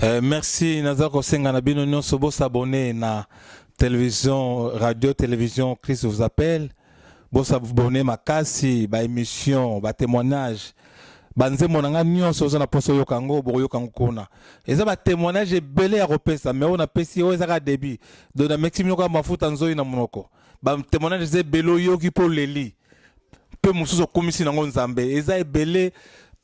Merci Nazako Senga na bino nyonso bo s'abonner na télévision, radio, télévision, Christ vous appelle. Bo s'abonner makasi, ba émission, ba témoignage. Banze monanga nyonso zo na poso yokango bo yokango kuna. Eza ba témoignage ebele ya kopesa mais on a pesi o ezaka débit. Do na maximum yoka mafuta nzoyi na monoko. Ba témoignage ze belo yoki po leli. Pe musuzo komisi nango nzambe. Eza ebele.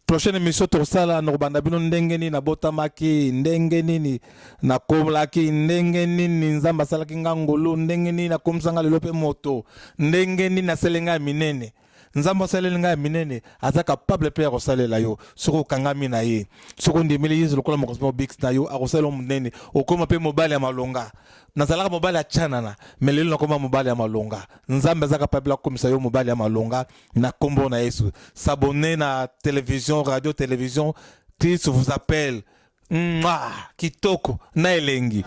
Prochaine émission tosala no banda bino ndenge nini na botamaki ndenge nini na komlaki ndenge nini nzamba salaki ngangolo ndenge nini na komsanga lelo pe moto ndenge nini na selenga minene nzamba selenga minene aza capable pe ya kosalela yo soko kangami na ye soko ndimeli yezu lokola mokosmo bix na yo akosala munene okoma pe mobali ya malonga nazalaka mobali ya chanana mais lelo nakoma mobali ya malonga nzambe aza capable akomisa yo mobali ya malonga na kombo na Yesu. S'abonner na télévision radio télévision Christ vous appelle kitoko na elengi.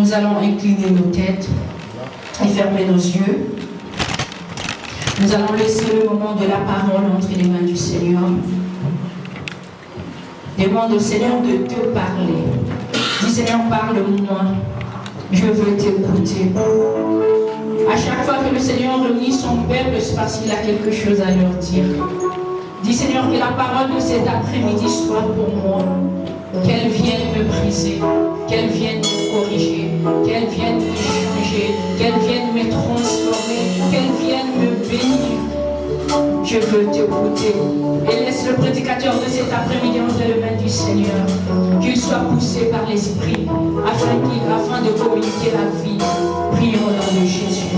Nous allons incliner nos têtes et fermer nos yeux. Nous allons laisser le moment de la parole entre les mains du Seigneur. Demande au Seigneur de te parler. Dis Seigneur, parle-moi. Je veux t'écouter. À chaque fois que le Seigneur réunit son peuple, c'est parce qu'il a quelque chose à leur dire. Dis Seigneur, que la parole de cet après-midi soit pour moi. Qu'elle vienne me briser, qu'elle vienne me corriger, qu'elle vienne me changer, qu'elle vienne me transformer, qu'elle vienne me bénir. Je veux t'écouter. Et laisse le prédicateur de cet après-midi entre les mains du Seigneur. Qu'il soit poussé par l'Esprit afin de communiquer la vie. Prions au nom de Jésus.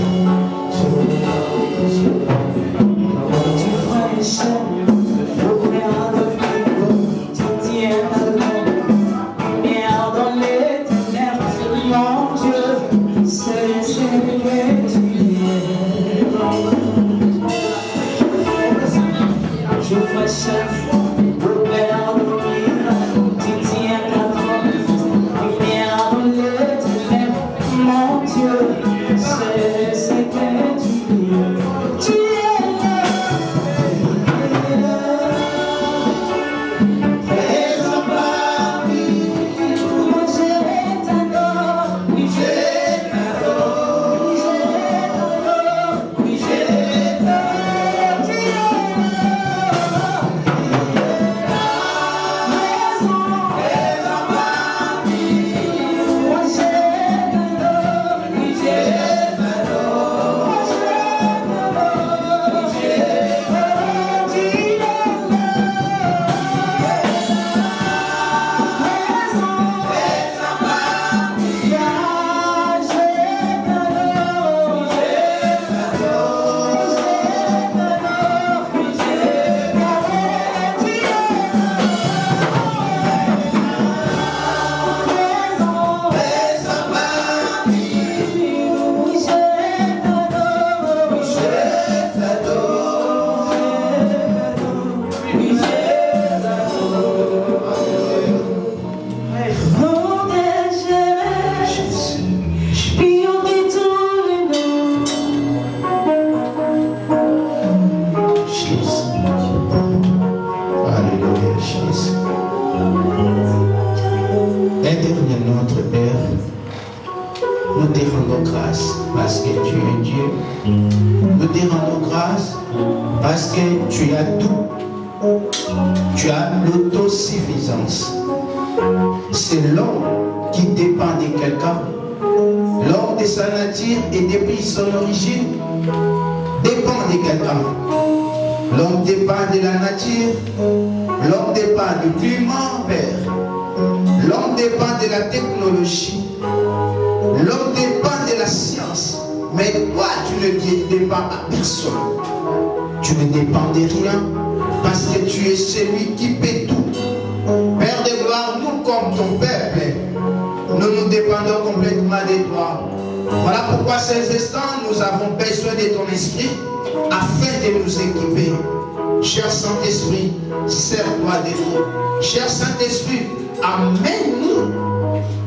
Cher Saint-Esprit, sers-toi de nous. Cher Saint-Esprit, amène-nous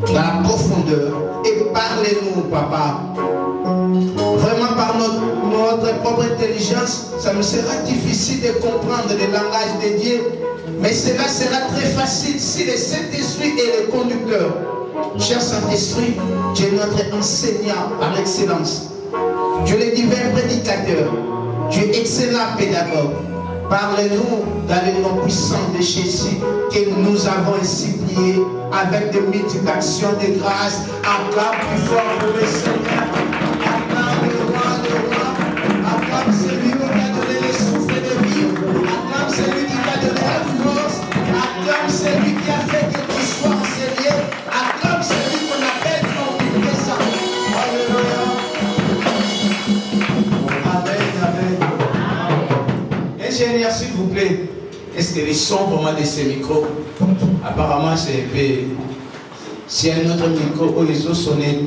dans la profondeur et parlez-nous, Papa. Vraiment, par notre propre intelligence, ça me sera difficile de comprendre le langage de Dieu, mais cela sera très facile si le Saint-Esprit est le conducteur. Cher Saint-Esprit, tu es notre enseignant par excellence. Tu es le divin prédicateur. Tu es excellent pédagogue. Parlez-nous dans le nom puissant de Jésus que nous avons ainsi prié avec de multiples actions de grâce. Acclame plus fort pour le Seigneur. Acclame le roi de rois. Acclame celui qui a donné le souffle de vie. Acclame celui qui a donné la force. Acclame celui qui a fait que tu sois enseigné. Acclame celui qu'on appelle ton présent. Alléluia. Ingénieur, s'il vous plaît, est-ce que les sons vraiment de ces micros, apparemment c'est épais. S'il y a un autre micro où les autres sonnaient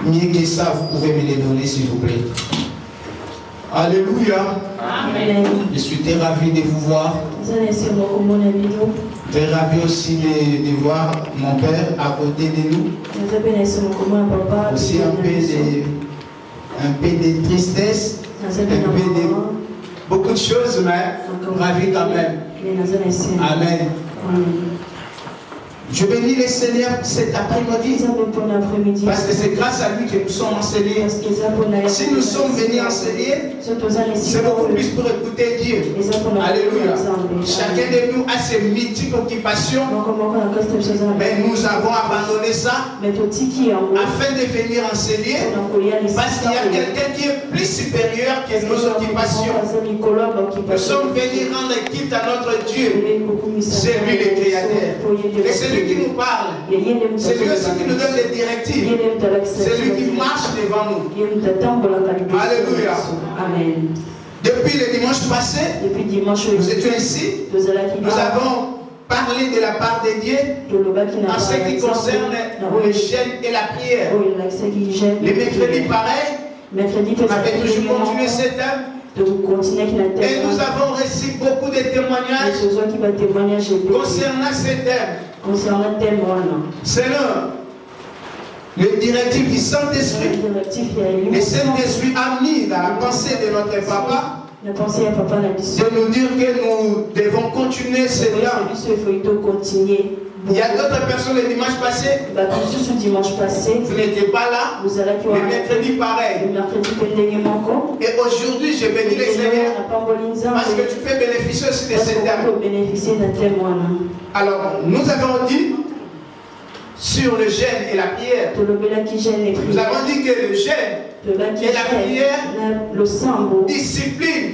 mieux que ça, vous pouvez me les donner, s'il vous plaît. Alléluia. Amen. Je suis très ravi de vous voir. Très ravi aussi de voir mon père à côté de nous. Aussi un peu de tristesse, beaucoup de choses, mais ravi quand même. Amen. Je bénis le Seigneur cet après-midi parce que c'est grâce à lui que nous sommes enseignés. Si nous sommes venus enseigner, c'est beaucoup plus pour écouter Dieu. Alléluia. Chacun de nous a ses multiples occupations, mais nous avons abandonné ça afin de venir enseigner parce qu'il y a quelqu'un qui est plus supérieur que nos occupations. Nous sommes venus rendre quitte à notre Dieu. C'est lui le Créateur. Et c'est lui qui nous parle. C'est lui aussi qui nous donne les directives. C'est lui qui marche devant nous. Alléluia. Amen. Depuis le dimanche passé, nous étions ici. Nous avons parlé de la part de Dieu en ce qui concerne le jeûne et la prière. Les mercredis, pareil, on avait toujours continué ce thème. Et nous avons reçu beaucoup de témoignages concernant ce thème. Selon le directif du Saint-Esprit, le Saint-Esprit a mis dans la pensée de notre papa de nous dire que nous devons continuer cela. Il y a d'autres personnes le dimanche passé, vous n'étiez pas là, le mercredi pareil. Et aujourd'hui, je bénis le Seigneur parce que tu peux bénéficier aussi de ces thèmes. Alors, nous avons dit sur le jeûne et la prière. Nous avons dit que le jeûne et la prière disciplinent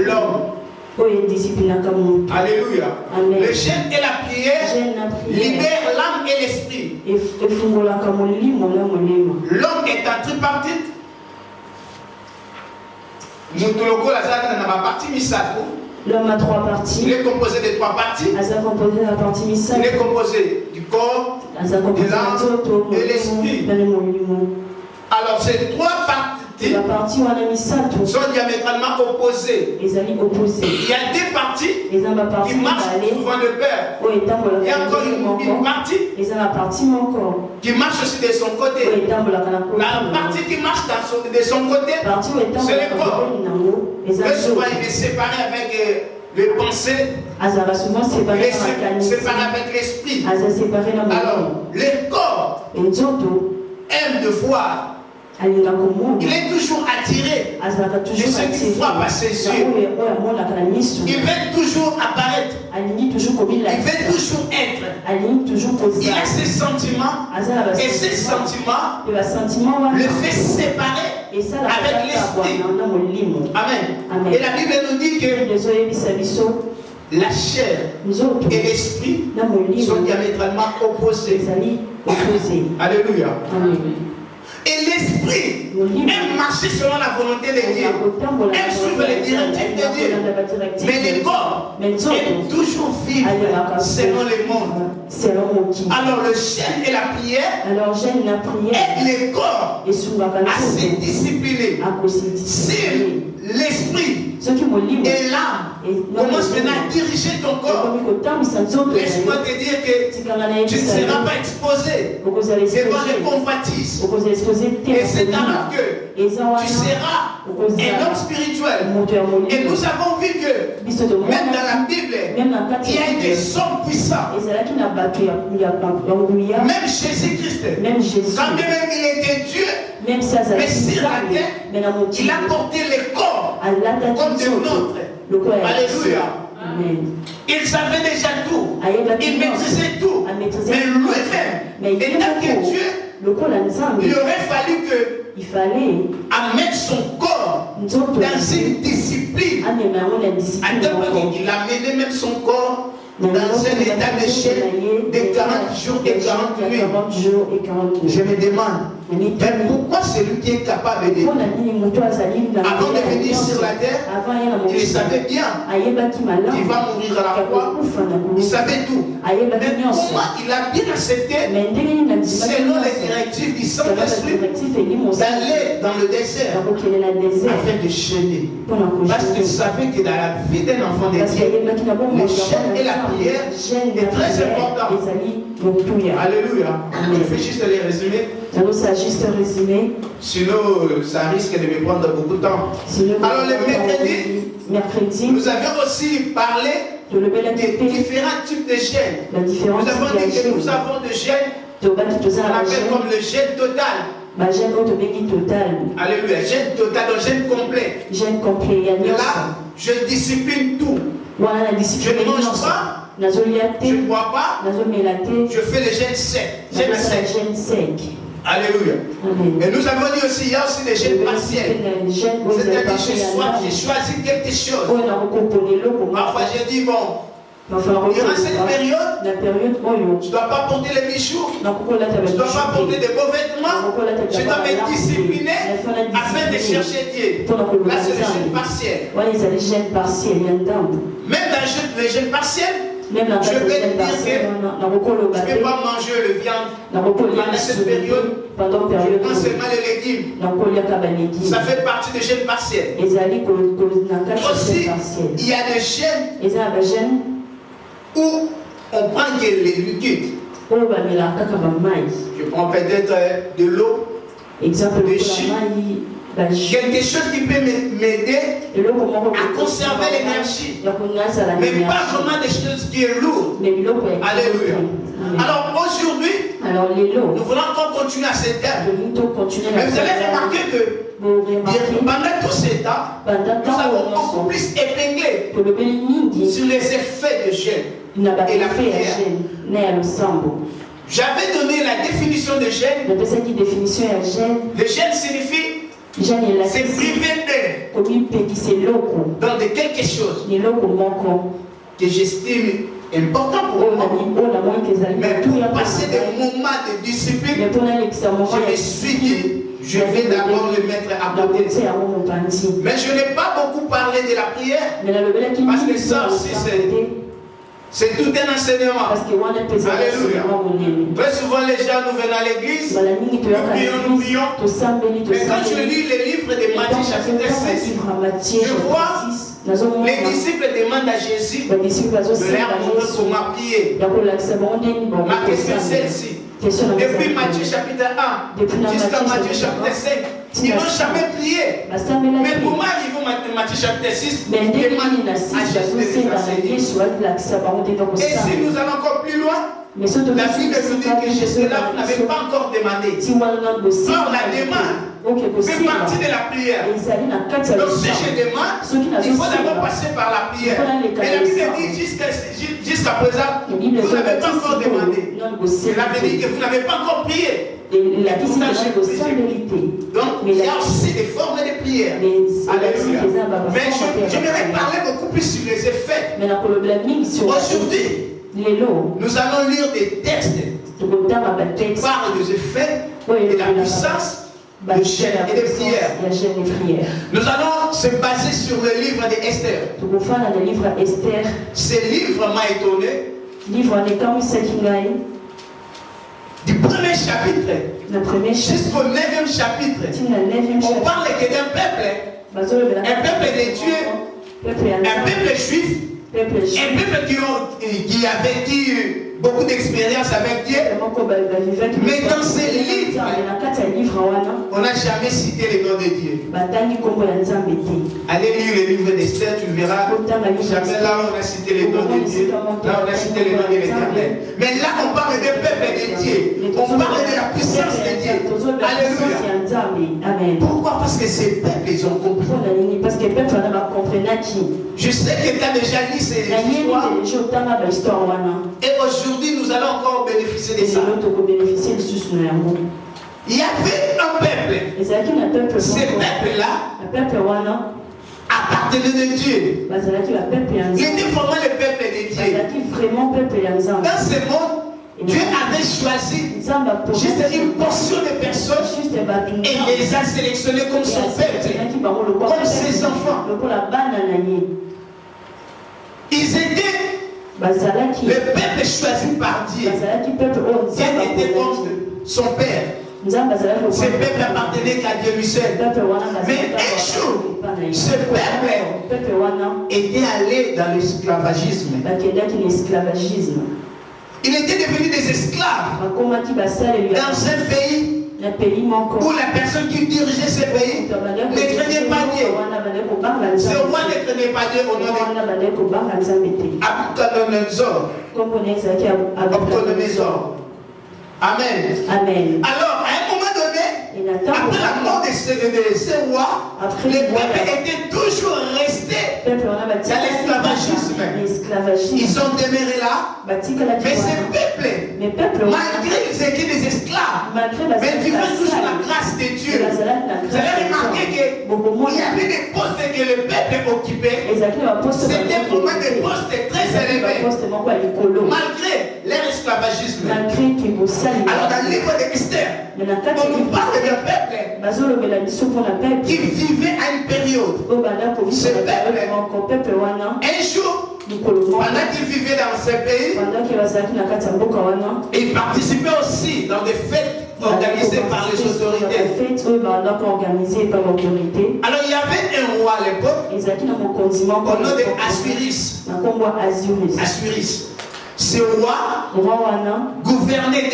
l'homme. Alléluia. Amen. Le jeûne et la prière libèrent l'âme et l'esprit. L'homme est un tripartite. L'homme a trois parties. Il est composé de trois parties. Il est composé du corps, de l'âme et de l'esprit. Alors ces trois parties sont diamétralement opposées. Il y a deux parties qui marchent souvent de pair. Il y a encore une partie qui marche aussi de son côté. La partie qui marche de son côté, c'est le corps. Mais souvent il est séparé avec les pensées, il est séparé avec l'esprit. Alors, le corps aime de voir. Il est toujours attiré de ce qu'il voit passer sur. Il veut toujours apparaître. Il veut toujours être. Il a ses sentiments. Et ces sentiments le fait séparer avec l'esprit. Amen. Et la Bible nous dit que la chair et l'esprit sont diamétralement opposés. Alléluia. Et l'esprit aime marcher selon la volonté de Dieu, aime suivre les directives de Dieu. Mais le corps aime toujours vivre selon le monde. Alors le jeûne et la prière aident le corps à se discipliner. Si l'esprit et l'âme commencent maintenant à diriger ton corps, laisse-moi te dire que tu ne seras pas exposé devant les convoitises. Et c'est alors que tu seras un homme spirituel. Et nous avons vu que même dans la Bible, il y a eu des hommes puissants. Même Jésus-Christ, quand même il était Dieu, mais sur la terre, il a porté le corps comme de nôtres. Alléluia. Il savait déjà tout. Il maîtrisait tout. Mais lui-même, étant que Dieu, il aurait fallu que mettre son corps dans une discipline. Il a mené même son corps dans un état de chair de 40 jours et 40 nuits. Je me demande, mais pourquoi celui qui est capable de, avant de venir sur la terre, il savait bien qu'il va mourir à la croix, Il savait tout. Mais comment il a bien accepté, selon les directives du Saint-Esprit, d'aller dans le désert afin de jeûner. Parce qu'il savait que dans la vie d'un enfant de Dieu, le jeûne et la prière est très important. Alléluia. Je fais juste les résumer. Sinon, ça risque de me prendre beaucoup de temps. Alors, le mercredi, nous avions aussi parlé des différents types de jeûne. Nous avons dit que nous avons des jeûnes qu'on appelle comme le jeûne total. Alléluia, jeûne total, donc jeûne complet. Là, je discipline tout. Je ne mange pas, je ne bois pas, je fais le jeûne sec. Alléluia. Et nous avons dit aussi, il y a aussi des jeûnes partiels. C'est-à-dire, j'ai choisi quelque chose. Parfois, j'ai dit, bon, durant cette période, je ne dois pas porter les bijoux, je ne dois pas porter de beaux vêtements, je dois me discipliner afin de chercher Dieu. Là, c'est le jeûne partiel. Même dans le jeûne partiel, je vais te dire que je ne vais pas manger le viande pendant cette période, non seulement les légumes. Ça fait partie du jeûne partiel. Aussi, il y a des jeûnes où on prend les liquides. Je prends peut-être de l'eau, de jus, quelque chose qui peut m'aider à conserver l'énergie, mais pas vraiment des choses qui sont lourdes. Alléluia. Alors aujourd'hui, nous voulons encore continuer à cette terre. Mais vous allez remarquer que pendant tout ce temps, nous avons beaucoup plus épinglé sur les effets de jeûne et la prière. J'avais donné la définition de jeûne. Le jeûne signifie c'est privé dans de quelque chose que j'estime important pour moi. Mais pour passer des moments de discipline, je me suis dit, je vais d'abord le mettre à côté. Mais je n'ai pas beaucoup parlé de la prière, parce que ça aussi c'est tout un enseignement. Alléluia. Très souvent les gens nous viennent à l'église, nous prions. Mais quand je lis les livres de Matthieu chapitre 6, je vois les disciples demandent à Jésus de leur montrer comment prier. Ma question est celle-ci. Depuis Matthieu chapitre 1 jusqu'à Matthieu chapitre 5, ils n'ont jamais prié. Mais comment arrivons à Matthieu chapitre 6? Ils demandent à Jésus de les enseigner. Et si nous allons encore plus loin, la Bible nous dit que Jésus n'avait pas encore demandé. Or, la demande fait partie de la prière. Donc, si je demande, il faut d'abord passer par la prière. Et la Bible dit jusqu'à présent, vous n'avez pas encore demandé. Cela veut dire que vous n'avez pas encore prié. Donc, il y a aussi des formes de prière. Alléluia. Mais j'aimerais parler beaucoup plus sur les effets. Aujourd'hui, nous allons lire des textes qui parlent des effets et de la puissance de jeûne et de prière. Nous allons se baser sur le livre d'Esther. Ce livre m'a étonné. Du premier chapitre jusqu'au 9e chapitre, on parle que d'un peuple, un peuple de Dieu, un peuple juif, un peuple qui a vécu beaucoup d'expérience avec Dieu. Mais dans ces livres, on n'a jamais cité les noms de Dieu. Allez lire le livre d'Esther, tu verras. Jamais là on a cité les noms de Dieu. Là on a cité les noms de l'Éternel. Mais là on parle des peuples de Dieu. On parle de la puissance de Dieu. Alléluia. Pourquoi? Parce que ces peuples, ils ont compris. Je sais que tu as déjà lu ces histoires. Et aujourd'hui, nous allons encore bénéficier de ça. Il y avait un peuple. Ce peuple-là appartenait de Dieu. Il était vraiment le peuple de Dieu. Dans ce monde, Dieu avait choisi juste une portion de personnes et les a sélectionnés comme son peuple, comme ses enfants. Ils étaient Le peuple choisi par Dieu. Dieu était comme son père. Ce peuple appartenait qu'à Dieu lui seul. Mais un jour, ce peuple était allé dans l'esclavagisme. Il était devenu des esclaves dans un pays où la personne qui dirigeait ce pays ne craignait pas Dieu. Ce roi ne craignait pas Dieu au nom de Nabuchodonosor. Amen. Alors, à un moment donné, après la mort de ce roi, le peuple était toujours resté dans l'esclavagisme. Ils ont demeuré là. Mais ce peuple, malgré qu'ils étaient des esclaves, mais ils vivaient toujours la grâce de Dieu. Vous avez remarqué qu'il y avait des postes que le peuple occupait. C'était vraiment des postes très élevés. Malgré leur esclavagisme. Alors dans le livre d'Esther, on nous parle d'un peuple qui vivait à une période. Ce peuple, un jour, pendant qu'il vivait dans ce pays, il participait aussi dans des fêtes organisées par les autorités. Alors il y avait un roi à l'époque, au nom d'Assuris. Ce roi gouvernait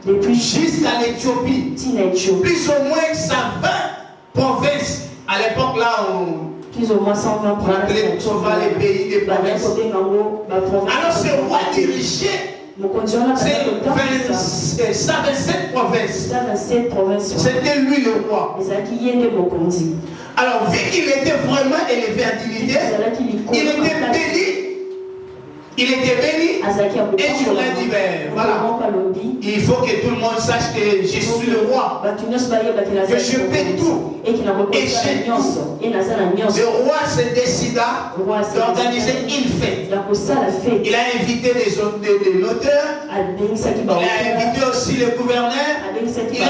depuis jusqu'à l'Éthiopie. Plus ou moins 120 provinces. À l'époque là, on appelait souvent les pays des provinces. Alors ce roi dirigeait 127 provinces. C'était lui le roi. Alors vu qu'il était vraiment élevé à dignité, il était béni. Et je lui ai dit, ben voilà, il faut que tout le monde sache que je suis le roi, que je paie tout et j'ai tout. Le roi se décida d'organiser une fête. Il a invité des noteurs, il a invité aussi le gouverneur, il a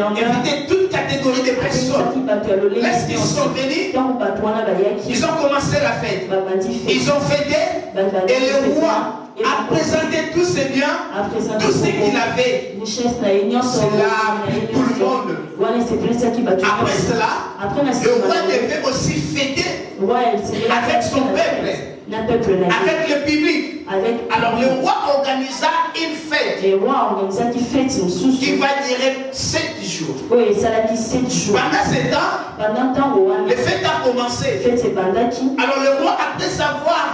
invité toute catégorie de personnes. Lorsqu'ils sont venus, ils ont commencé la fête. Ils ont fêté et le roi a présenté tous ses biens, tout ce qu'il avait. Cela a pris tout le monde. Après cela, le roi devait aussi fêter avec son peuple, avec le public. Alors le roi organisa une fête qui va durer 7 jours. Pendant ce temps, la fête a commencé. Alors le roi, après avoir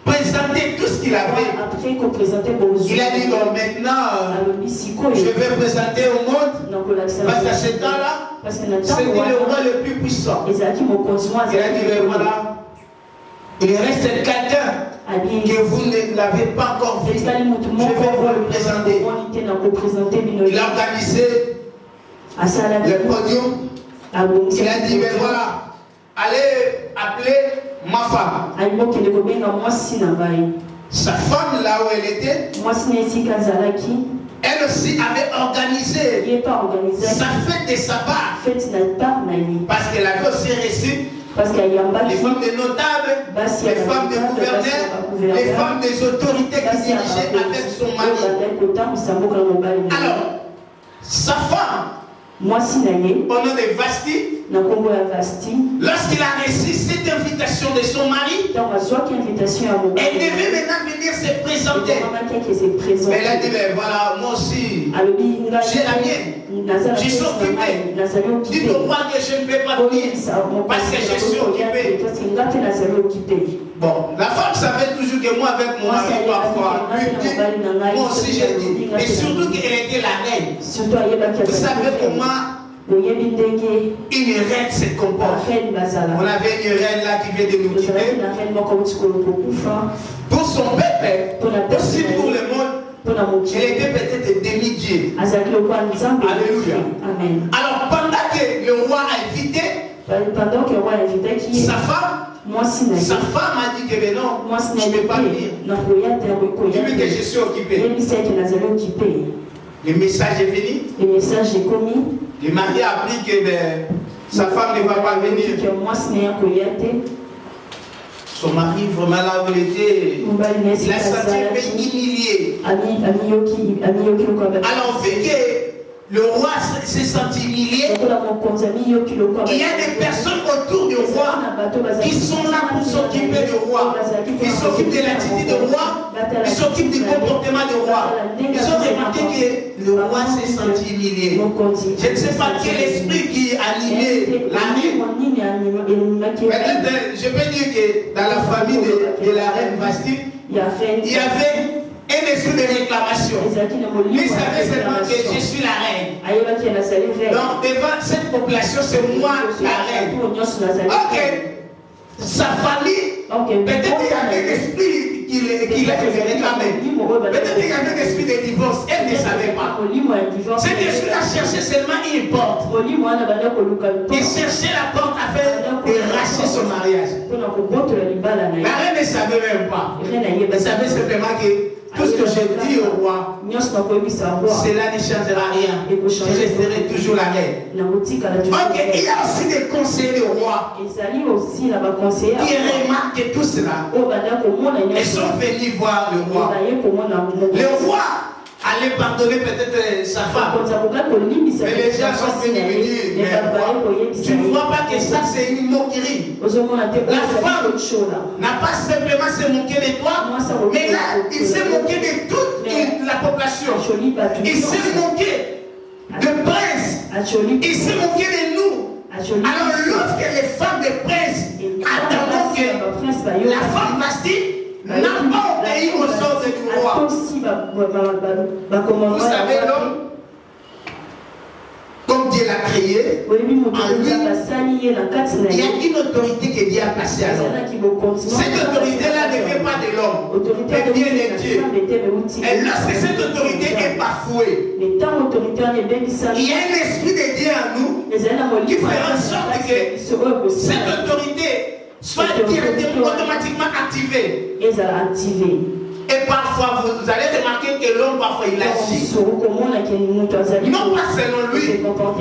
présenté tout ce qu'il avait, il a dit bon, maintenant je vais présenter au monde, parce qu'à ce temps-là, c'était le roi le plus puissant. Il a dit ben voilà, il reste quelqu'un que vous ne l'avez pas encore vu, je vais vous le présenter. Il a organisé le podium. Il a dit ben voilà, allez appeler ma femme. Sa femme là où elle était, elle aussi avait organisé sa fête de sabbat, parce qu'elle avait aussi reçu les femmes des notables, les femmes des gouverneurs, les femmes des autorités qui dirigeaient avec son mari. Alors, sa femme, au nom de Vasti, lorsqu'il a reçu cette invitation de son mari, elle devait maintenant venir se présenter. Mais elle a dit, ben voilà, moi aussi, j'ai la mienne. Je suis occupée. Dites au roi que je ne peux pas venir parce que je suis occupée. Bon, la femme savait toujours que moi, avec mon mari, parfois, moi aussi j'ai dit. Et surtout qu'elle était la reine. Vous savez comment une reine se comporte. On avait une reine là qui vient de nous quitter. Pour son peuple, aussi pour le monde, elle était peut-être demi-dieu. Alléluia. Alors pendant que le roi a invité sa femme a dit que ben non, je ne peux pas venir. Depuis que je suis occupé. Le message est venu. Le mari a appris que ben, sa femme ne va pas venir. son mari, vraiment là où il était, il a senti un peu humilié. Alors, vu que le roi s'est senti humilié, il y a des personnes autour du roi qui sont là pour s'occuper du roi. Ils s'occupent de l'attitude du roi, ils s'occupent du comportement du roi. Ils ont remarqué que le roi s'est senti humilié. Je ne sais pas quel esprit qui animait la reine. Peut-être, je peux dire que dans la famille de la reine Vasti, il y avait un esprit de réclamation. Il savait seulement que je suis la reine. Donc devant cette population, c'est moi la reine. Ok. Sa famille, peut-être qu'il y avait un esprit qui réclamait. Peut-être qu'il y avait un esprit de divorce. Elle ne savait pas. Cet esprit a cherché seulement une porte. Il cherchait la porte afin de racheter son mariage. La reine ne savait même pas. Elle savait simplement que tout ce que j'ai dit au roi, cela ne changera rien. Je resterai toujours la reine. Ok, il y a aussi des conseillers du roi qui remarquent tout cela et sont venus voir le roi. Le roi allait pardonner peut-être sa femme. Mais les gens sont venus lui dire, mais roi, tu ne vois pas que ça c'est une moquerie. La femme n'a pas simplement se moqué de toi, mais là il s'est moqué de toute la population. Il s'est moqué de prince. Il s'est moqué de nous. Alors lorsque les femmes de prince attendent que la femme Vasti n'a pas obéi aux ordres du roi. Vous savez, l'homme, comme Dieu l'a créé, en lui, il y a une autorité que Dieu a placée à l'homme. Cette autorité-là ne vient pas de l'homme, elle vient de Dieu. Et lorsque cette autorité est bafouée, il y a un esprit de Dieu en nous qui fera en sorte que cette autorité soit directement, automatiquement activée. Et parfois, vous allez remarquer que l'homme, parfois, il agit. Non pas selon lui,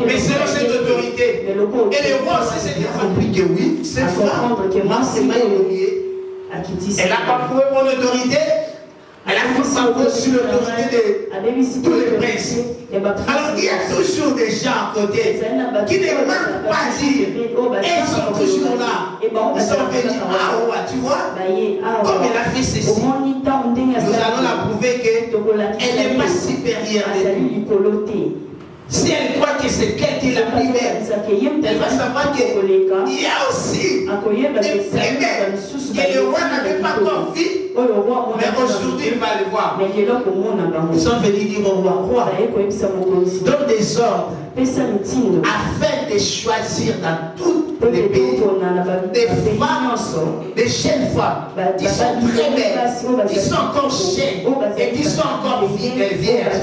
mais selon cette autorité. Et le roi aussi s'est compris que oui, cette femme, c'est mal humilié. Elle a bafoué mon autorité. Elle a fait sa voix sur l'autorité de tous les princes. Alors il y a toujours des gens à côté qui ne veulent pas dire. Et ils sont toujours là. Ils sont venus. Ah ouais, tu vois, comme elle a fait ceci, nous allons la prouver qu'elle n'est pas supérieure de nous. Si elle croit que c'est qu'elle qui l'a plus belle, elle va savoir qu'il y a aussi des plaies que le roi n'avait pas encore vu, mais aujourd'hui il va le voir. Ils sont venus dire au roi, donne des ordres afin de choisir dans tous les pays des femmes, des jeunes femmes qui sont très belles, qui sont encore jeunes et qui sont encore vierges.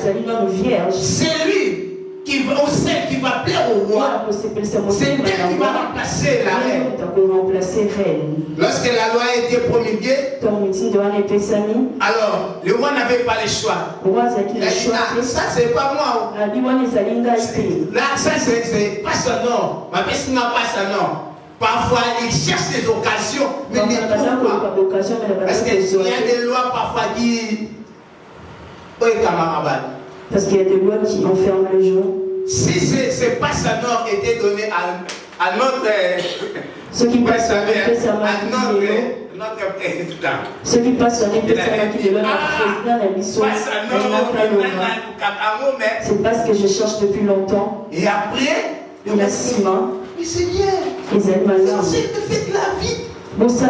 C'est lui ou celle qui va plaire au roi, c'est elle qui va remplacer la reine. Lorsque la loi a été promulguée, alors le roi n'avait pas le choix. Il a dit, ah, ça c'est pas moi. Là, ça c'est pas son nom. Ma personne n'a pas son nom. Parfois, il cherche des occasions, mais il ne trouve pas. Parce qu'il y a des lois parfois qui... Oui, camarade. Parce qu'il y a des lois qui enferment les gens. Si ce passe-nord était donné à notre ce qui passe à notre président. Ce qui passe à notre président, c'est pas ce que je cherche depuis longtemps. Et après, il a 6 mois. Mais Seigneur, faites la vie. Ils sont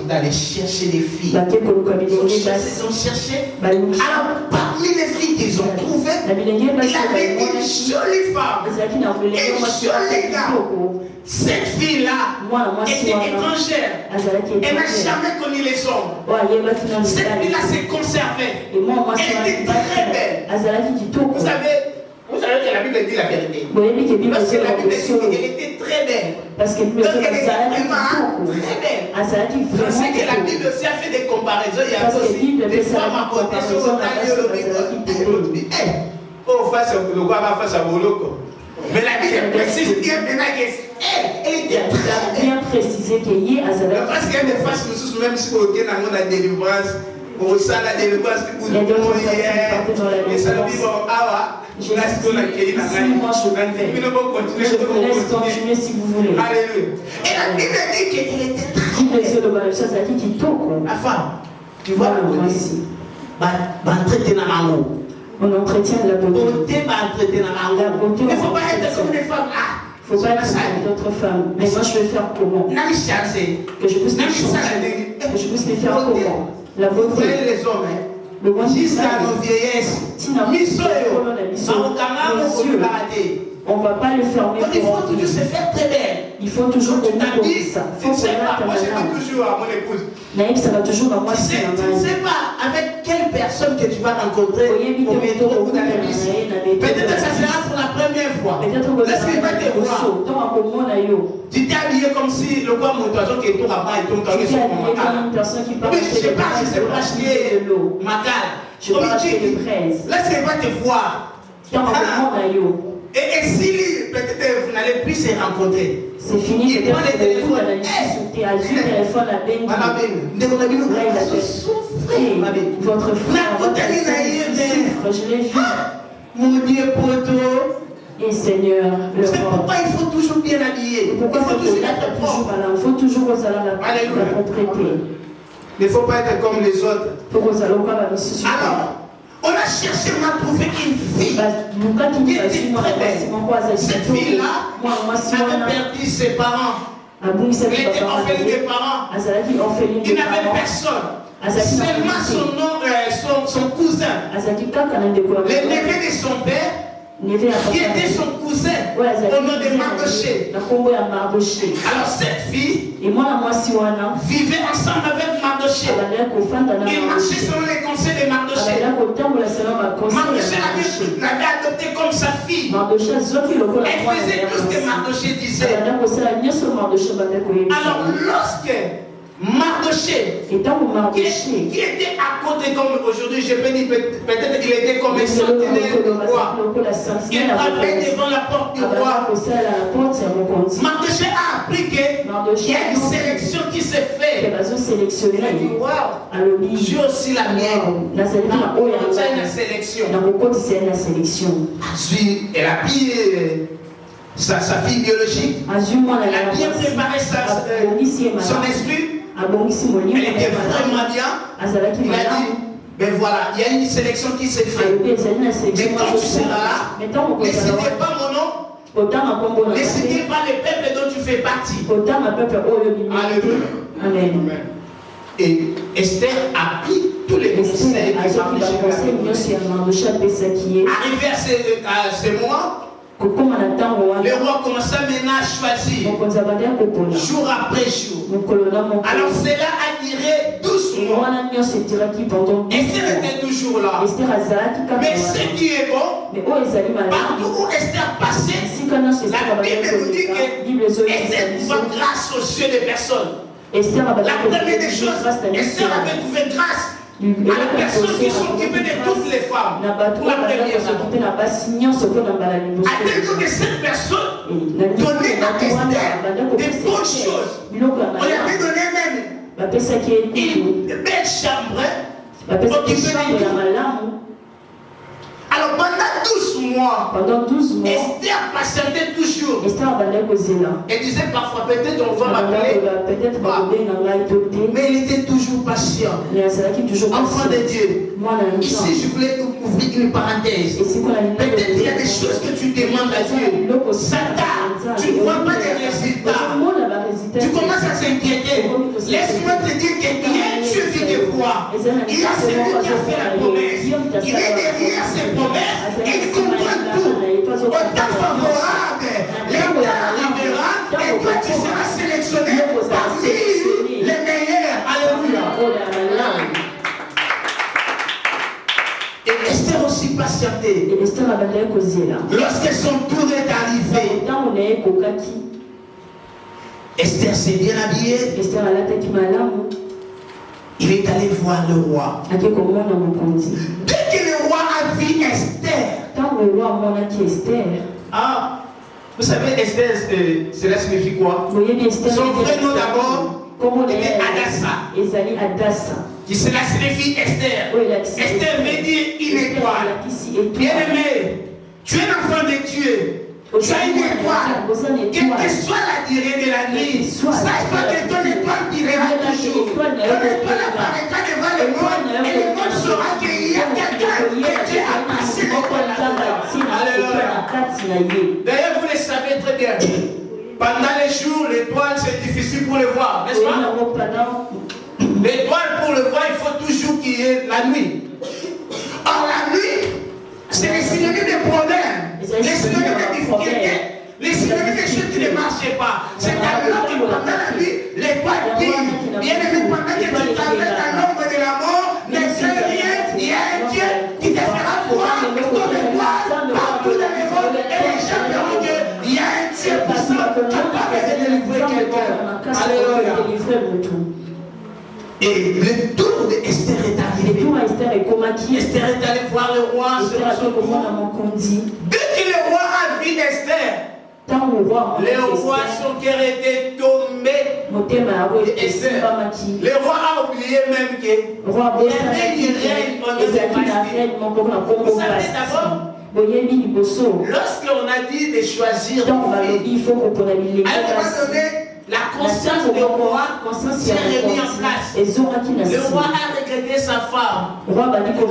allés chercher des filles. Ils ont cherché. Alors, parmi les filles qu'ils ont trouvées, il avait une jolie femme, une jolie dame. Cette fille-là était étrangère. Elle n'a jamais connu les hommes. Cette fille-là s'est conservée. Elle était très belle. Vous savez que la Bible dit la vérité. Parce que la Bible dit qu'elle était très belle. Donc elle était vraiment très belle. Parce que la Bible aussi a fait des comparaisons. Il y a aussi des femmes à côté sur le taille. Oh, face au boulot, face au boulot. Mais la Bible précise bien maintenant qu'elle était très belle. préciser qu'il y a Azalaki. Parce qu'il y a des fois, même si vous êtes dans la délivrance, au sein de la délivrance, vous êtes et ça nous dit, bon, ah, je vous laisse continuer si vous voulez. Alléluia. Et la Bible dit qu'il était très belle. La femme, tu vois, on entretient la beauté. Il ne faut pas être comme des femmes. Il ne faut pas être comme d'autres femmes. Mais moi, je vais faire comment? Que je puisse les changer. Que je puisse les faire comment? La beauté. Vous voyez les hommes, le moins jusqu'à nos vieillesses, on ne va pas le fermer. Donc il faut toujours se faire très belle. Il faut toujours que nous ça. Tu ne sais pas, moi je dis toujours à mon épouse. Naïm, ça va toujours à moi. Tu ne sais pas avec quelle personne que tu vas rencontrer au métro ou dans les bus. Peut-être que ça sera pour la première fois. Laisse-moi te voir. Tu t'es habillé comme si le quoi mon oiseau qui est tout là-bas et tout le temps qui est sur mon macal. Mais je ne sais pas si c'est pour acheter macal. Je vais acheter des fraises. Laisse-moi te voir. Et si peut-être vous n'allez plus se rencontrer. C'est fini. Il prend les téléphones. Votre frère souffre, je l'ai vu. Mon Dieu, poteau. Et Seigneur, le c'est pourquoi il faut toujours bien habiller. Pourquoi il faut toujours être propre. Il faut toujours la propreté. Il ne faut pas être comme les autres. Alors, on a cherché, on a trouvé une fille qui était très belle. Cette fille-là avait perdu ses parents. Il était orphelin des parents. Il n'avait personne. Seulement son cousin. Le neveu de son père, qui était son cousin, au nom de Mardoché. Alors cette fille vivait ensemble avec Mardoché. Il marchait selon les conseils de Mardoché. Mardoché l'avait adopté comme sa fille. Elle faisait tout ce que Mardoché disait. Alors lorsque Mardoché, qui était à côté comme aujourd'hui, je peux dire peut-être qu'il était comme un sentinelle du roi. Il travaillait devant la porte du roi. Mardoché a appris qu'il y a une sélection qui s'est faite. Il a dit, waouh, j'ai aussi la mienne. Il y a une sélection. Elle a pris sa fille biologique. Elle a bien préparé son esprit. Elle était vraiment bien. Il a dit, ben voilà, il y a une sélection qui s'est faite. Mais quand tu seras là, ne citez pas mon nom. Ne citez pas le peuple dont tu fais partie. Alléluia. Amen. Et Esther a pris tous les conseils. Arrivé à ce moment, le roi commença maintenant à choisir jour après jour. Alors cela a duré 12 mois. Esther était toujours là. Mais ce qui est bon, partout où Esther passait, la Bible nous dit que Esther trouvait grâce aux yeux des personnes. La première des choses, Esther avait trouvé grâce à la personne qui s'occupait de toutes les femmes. Pour la première fois. À tel point que cette personne donnait à Esther des bonnes choses. On lui avait donné même une belle chambre occupée de. Alors pendant 12 mois, Esther patientait toujours. Elle disait parfois peut-être on va m'appeler. Mais il était toujours patient. Enfant de Dieu. Ici je voulais ouvrir une parenthèse. Peut-être il y a des choses que tu demandes à Dieu. Satan, tu ne vois pas les résultats. Tu commences à s'inquiéter. Laisse-moi te dire qu'il y a un Dieu qui te voit. Il y a celui qui a fait la promesse. Il est derrière ses promesses. Il comprend tout. Au temps favorable, l'état arrivera et toi tu seras sélectionné parmi les meilleurs. Alléluia. Et Esther aussi patientait. Lorsque son tour est arrivé, Esther s'est bien habillée. Il est allé voir le roi. Dès que le roi a vu Esther, Vous savez, Esther, cela signifie quoi? Son vrai nom d'abord était Hadassah. Cela signifie Esther. Esther veut dire une étoile. Bien-aimé, tu es l'enfant de Dieu. Tu as une étoile. Quelle que soit la durée de la nuit, sache-toi que ton étoile brillera toujours. Ton étoile apparaîtra devant le monde et le monde saura qu'il y a quelqu'un que Dieu a passé l'étoile là-dedans. Alléluia. D'ailleurs, vous le savez très bien. Pendant les jours, l'étoile, c'est difficile pour le voir, n'est-ce pas? L'étoile, pour le voir, il faut toujours qu'il y ait la nuit. Or, la nuit, c'est le synonyme de problème, le synonyme de difficulté, le synonyme de choses qui ne marchaient pas. C'est alors que pendant la nuit, l'étoile brille. Bien aimé, pendant que tu traverses dans l'ombre de la mort, ne fais rien, il y a un Dieu qui te fera voir ton étoile partout dans le monde et les gens verront qu'il y a un Dieu puissant capable de délivrer quelqu'un. Alléluia. Et le tour d'Esther est arrivé. Esther est allée voir le roi. Dès que le roi a vu Esther, le roi, son cœur était tombé. Esther. Le roi a oublié même que il y avait une reine en Égypte. Vous savez d'abord, lorsqu'on a dit de choisir une fille, à un moment donné, la conscience du roi s'est remise en place. Le roi a regretté sa femme.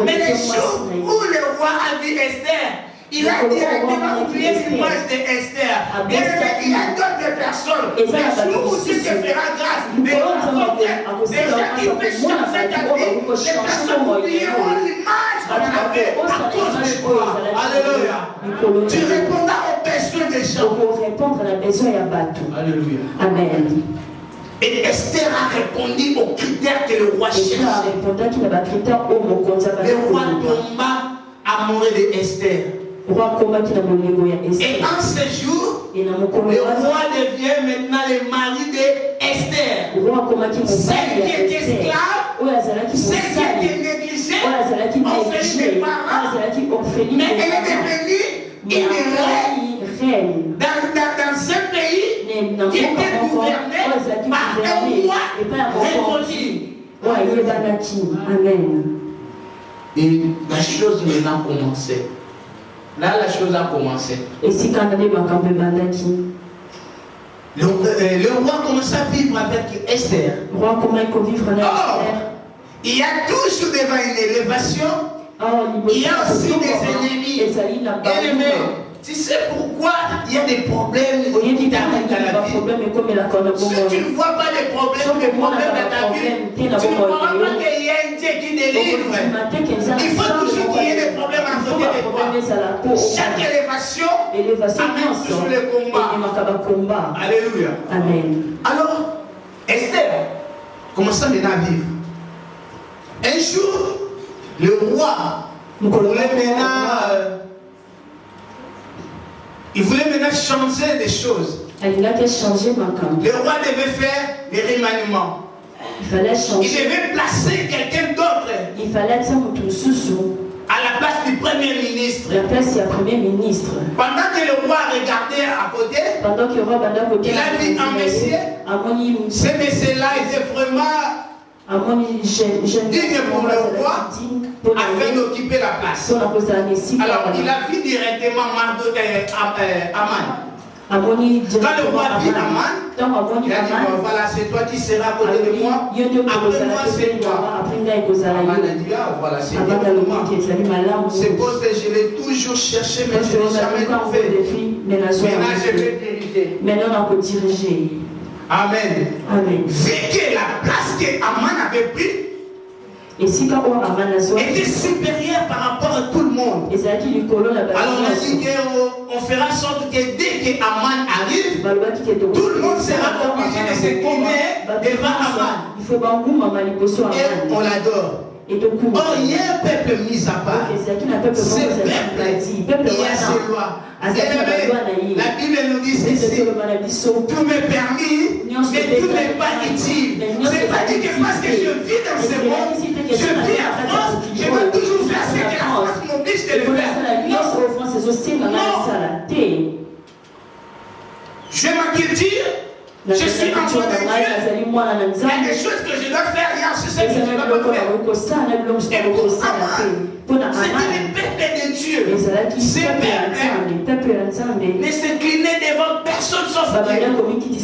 Mais le jour où le roi a vu Esther, il a directement oublié l'image d'Esther. Bien aimé, il y a d'autres personnes. Le jour où Dieu te fera grâce de rencontrer des gens qui peuvent changer ta vie, les personnes oublieront l'image qu'on avait à cause de toi. Alléluia. Tu répondras aux besoins des gens. Alléluia. Amen. Et Esther a répondu aux critères que le roi cherchait. Le roi tomba amoureux d'Esther. Et en ce jour, le roi devient maintenant le mari d'Esther. Celle qui est esclave, celle qui est négligée, orpheline des parents, mais elle est devenue une reine dans un pays qui était gouverné par un roi révolu. Amen. Et la chose maintenant a commencé. Là, la chose a commencé. Le roi commence à vivre avec Esther. Il y a toujours devant une élévation, il y a aussi des ennemis. Ennemis. Tu sais pourquoi il y a des problèmes qui t'arrivent dans la vie? Si tu ne vois pas les problèmes dans ta vie, tu ne crois pas qu'il y a un Dieu qui délivre. Il faut toujours qu'il y ait des problèmes à côté de toi. Chaque élévation amène toujours le combat. Alléluia. Amen. Alors, Esther commence maintenant à vivre. Un jour, le roi il voulait maintenant changer des choses. Le roi devait faire des remaniements. Il devait placer quelqu'un d'autre à la place du premier ministre. Pendant que le roi regardait à côté, il a vu un monsieur. Ce monsieur-là était vraiment digne pour le roi afin d'occuper la place. Alors il a vu directement Aman. Quand le roi vit Aman, il a dit voilà, c'est toi qui seras à côté de moi. Après moi, c'est toi. Aman a dit ah, voilà, c'est bien pour moi. C'est pour ça que je l'ai toujours cherché, mais je n'ai jamais trouvé. Maintenant, je vais diriger. Amen. Vu que la place que Aman avait prise était supérieure par rapport à tout le monde. Alors on a dit qu'on fera en sorte que dès que Aman arrive, tout le monde sera obligé de se tourner devant Aman. Et on l'adore. Or, il y a un peuple mis à part. Ce peuple, il y a ses lois. La Bible nous dit ceci: tout m'est permis, mais tout n'est pas utile. C'est pas dit que parce que je vis dans ce monde, je vis en France, je dois toujours faire ce que la France m'oblige de le faire. Non. Je suis enfant de Dieu. Il y a des choses que je dois faire, il y a ce que je ne dois pas faire. Et pour Aman, c'était le peuple de Dieu. Ces peuples ne s'inclinaient devant personne sauf Dieu. Ils ne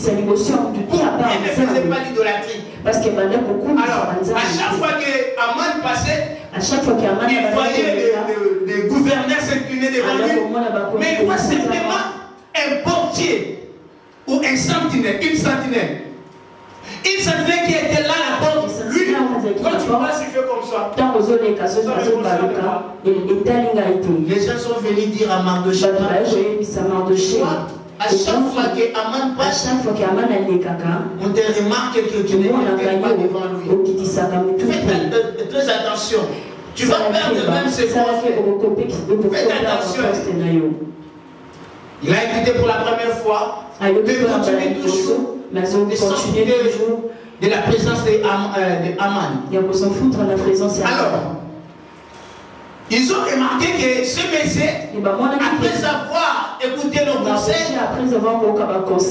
faisaient pas l'idolâtrie. Alors, à chaque fois qu'Aman passait, il voyait les gouverneurs s'incliner devant lui. Mais il voit simplement un portier ou un sentinelle, une sentinelle. Une sentinelle qui était là à la porte. Lui, quand tu passes, il fait comme ça. Les gens sont venus dire à Mardochée. À chaque fois qu'Aman passe, on te remarque que tu n'es pas devant lui. Faites très attention. Tu vas perdre même ses postes. Faites attention. Il a écouté pour la première fois. Mais continue toujours de sortir de la présence d'Aman. Alors, ils ont remarqué que ce monsieur, après avoir écouté nos conseils,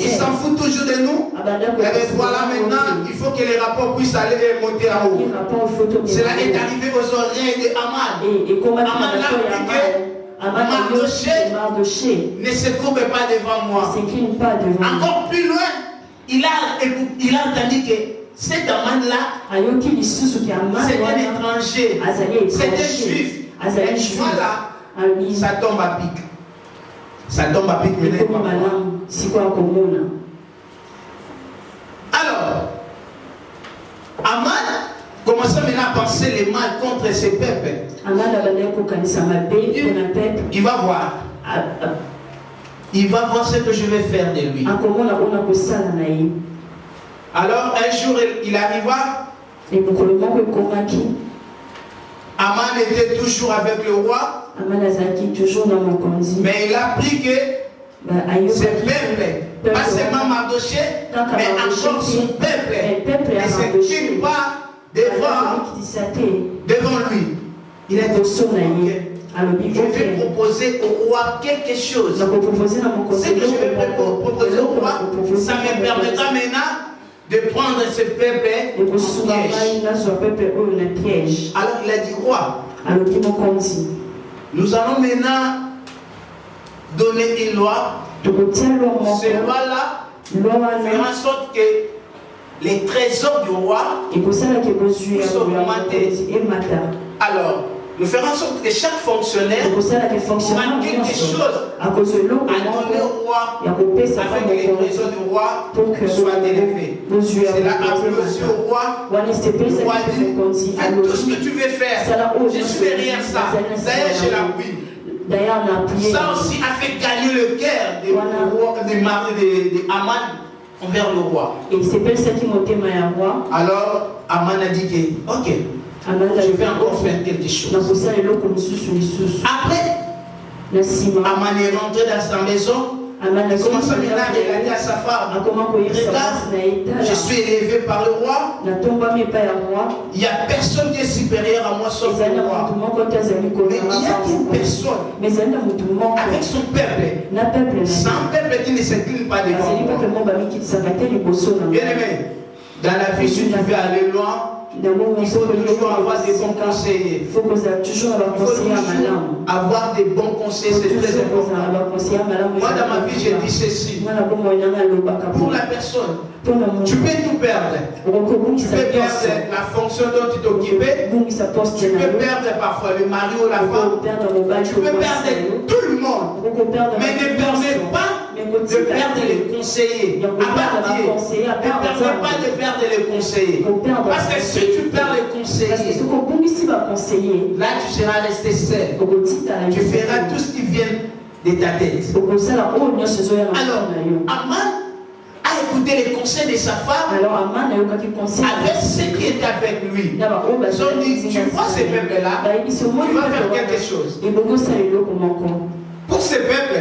il s'en fout toujours de nous. Et voilà maintenant, il faut que les rapports puissent aller monter en haut. Cela est arrivé aux oreilles d'Aman. Aman l'a appliqué. Mardochée ne se courbe pas devant moi. Encore plus loin, il a entendu que cet Aman-là, c'est un étranger, c'est un juif. Et voilà, ça tombe à pic. Ça tombe à pic. Alors, Aman commençait maintenant à penser les mal contre ses peuples. Il va voir. Il va voir ce que je vais faire de lui. Alors un jour il arriva. Aman était toujours avec le roi. Mais il a appris que ses peuples, pas seulement Mardochée, mais encore son peuple, ne s'incline pas devant lui. Il a dit, je vais proposer au roi quelque chose. Ce que je vais proposer au roi, ça me permettra maintenant de prendre ce peuple en piège. Alors il a dit, roi, nous allons maintenant donner une loi. Cette loi-là fera en sorte que les trésors du roi puissent augmenter. Alors, nous ferons en sorte que chaque fonctionnaire aura quelque chose à donner au roi afin que les trésors du roi soient élevés. C'est là à aussi au roi. Le roi dit, fais tout ce que tu veux faire. Je suis derrière ça. D'ailleurs, je l'appuie. Ça aussi a fait gagner le cœur de Aman envers le roi. Alors, Aman a dit que, ok, je vais encore faire quelque chose. Après, Aman est rentré dans sa maison. Il commence à regarder à sa femme. Regarde, je suis élevé par le roi. Il n'y a personne qui est supérieur à moi sauf le roi. Mais il y a une personne avec son peuple. C'est un peuple qui ne s'incline pas devant moi. Bien aimé, dans la vie, si tu veux aller loin, il faut toujours avoir des bons conseillers. Il faut toujours avoir des bons conseillers, c'est très important. Moi, dans ma vie, j'ai dit ceci. Pour la personne, tu peux tout perdre. Tu peux perdre la fonction dont tu t'occupais. Tu peux perdre parfois le mari ou la femme. Tu peux perdre tout le monde. Mais ne permets pas de perdre les conseillers. Ne permets pas de perdre les conseillers. Parce que si tu perds les conseillers, là tu seras resté seul. Tu feras tout ce qui vient de ta tête. Alors, Aman a écouté les conseils de sa femme avec ceux qui étaient avec lui. Ils ont dit, tu vois ces peuples-là, tu vas faire quelque chose. Pour ces peuples,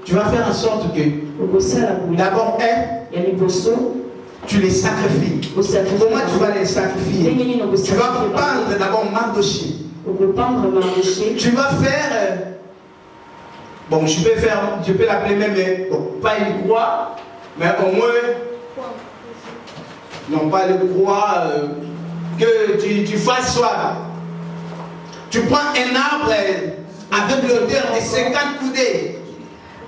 tu vas faire en sorte que d'abord, tu les sacrifies. Comment tu vas les sacrifier? Tu vas prendre d'abord Mardochée. Tu vas faire, bon, je peux l'appeler même, bon, pas une croix, Mais au moins, non pas le croix, que tu fasses soir. Tu prends un arbre avec l'odeur de 50 coudées.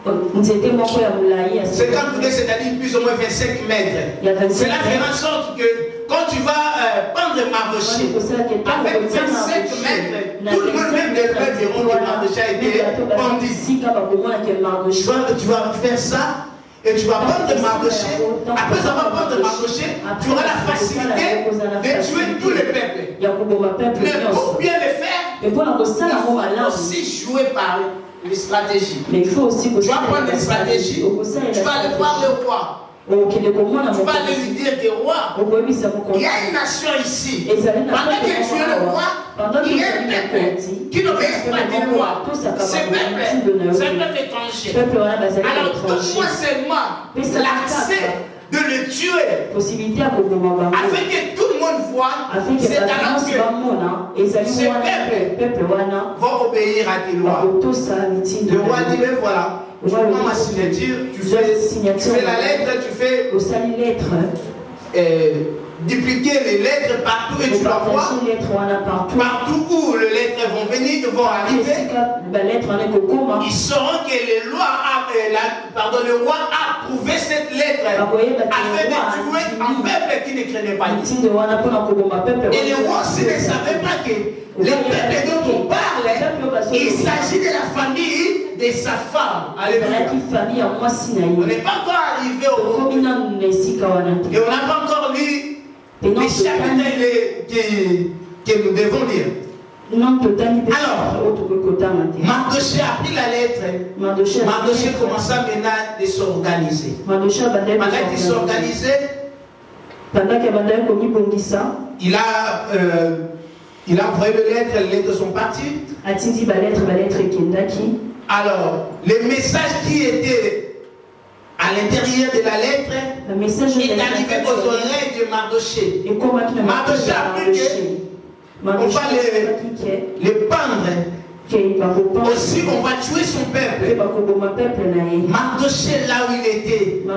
50 coudées, c'est-à-dire plus ou moins 25 mètres. Cela fait en sorte que quand tu vas prendre Mardoché, avec 25 mètres, tout le monde, même les peuples verront que Mardoché a été pendu. Tu vas faire ça. Et tu vas prendre Mardoché. Après avoir pris Mardoché, tu auras la facilité de tuer tous les peuples. Mais pour bien le faire, il faut aussi jouer par les stratégies. Mais il faut aussi que tu vas prendre des stratégies, tu vas aller voir le roi. Tu vas aller lui dire que roi, il y a une nation ici. Pendant que tu es le roi, il y a un peuple qui ne reste pas des lois. Ce peuple, c'est un peuple étranger. Alors donne-moi seulement l'accès de le tuer, afin que tout le monde voit, c'est alors que ce peuple va obéir à tes lois. Le roi dit, mais voilà, je prends ma signature, tu fais la lettre, tu fais dupliquer les lettres partout et tu la vois partout où les lettres vont arriver. Ils sauront que le roi a approuvé cette lettre afin de tuer un peuple qui ne craignait pas Dieu. Et le roi aussi ne savait pas que les peuples dont on parle, il s'agit de la famille de sa femme. Alléluia. On n'est pas encore arrivé au monde et on n'a pas encore lu les chapitres que nous devons lire. Alors, Mardoché a pris la lettre. Mardoché commença maintenant à s'organiser. Pendant qu'il s'organisait, il a envoyé les lettres sont parties. Alors, les messages qui étaient à l'intérieur de la lettre est arrivé aux oreilles de Mardoché. Mardoché a pu on va les pendre. Aussi, on va tuer son peuple. Mardoché, là où il était, la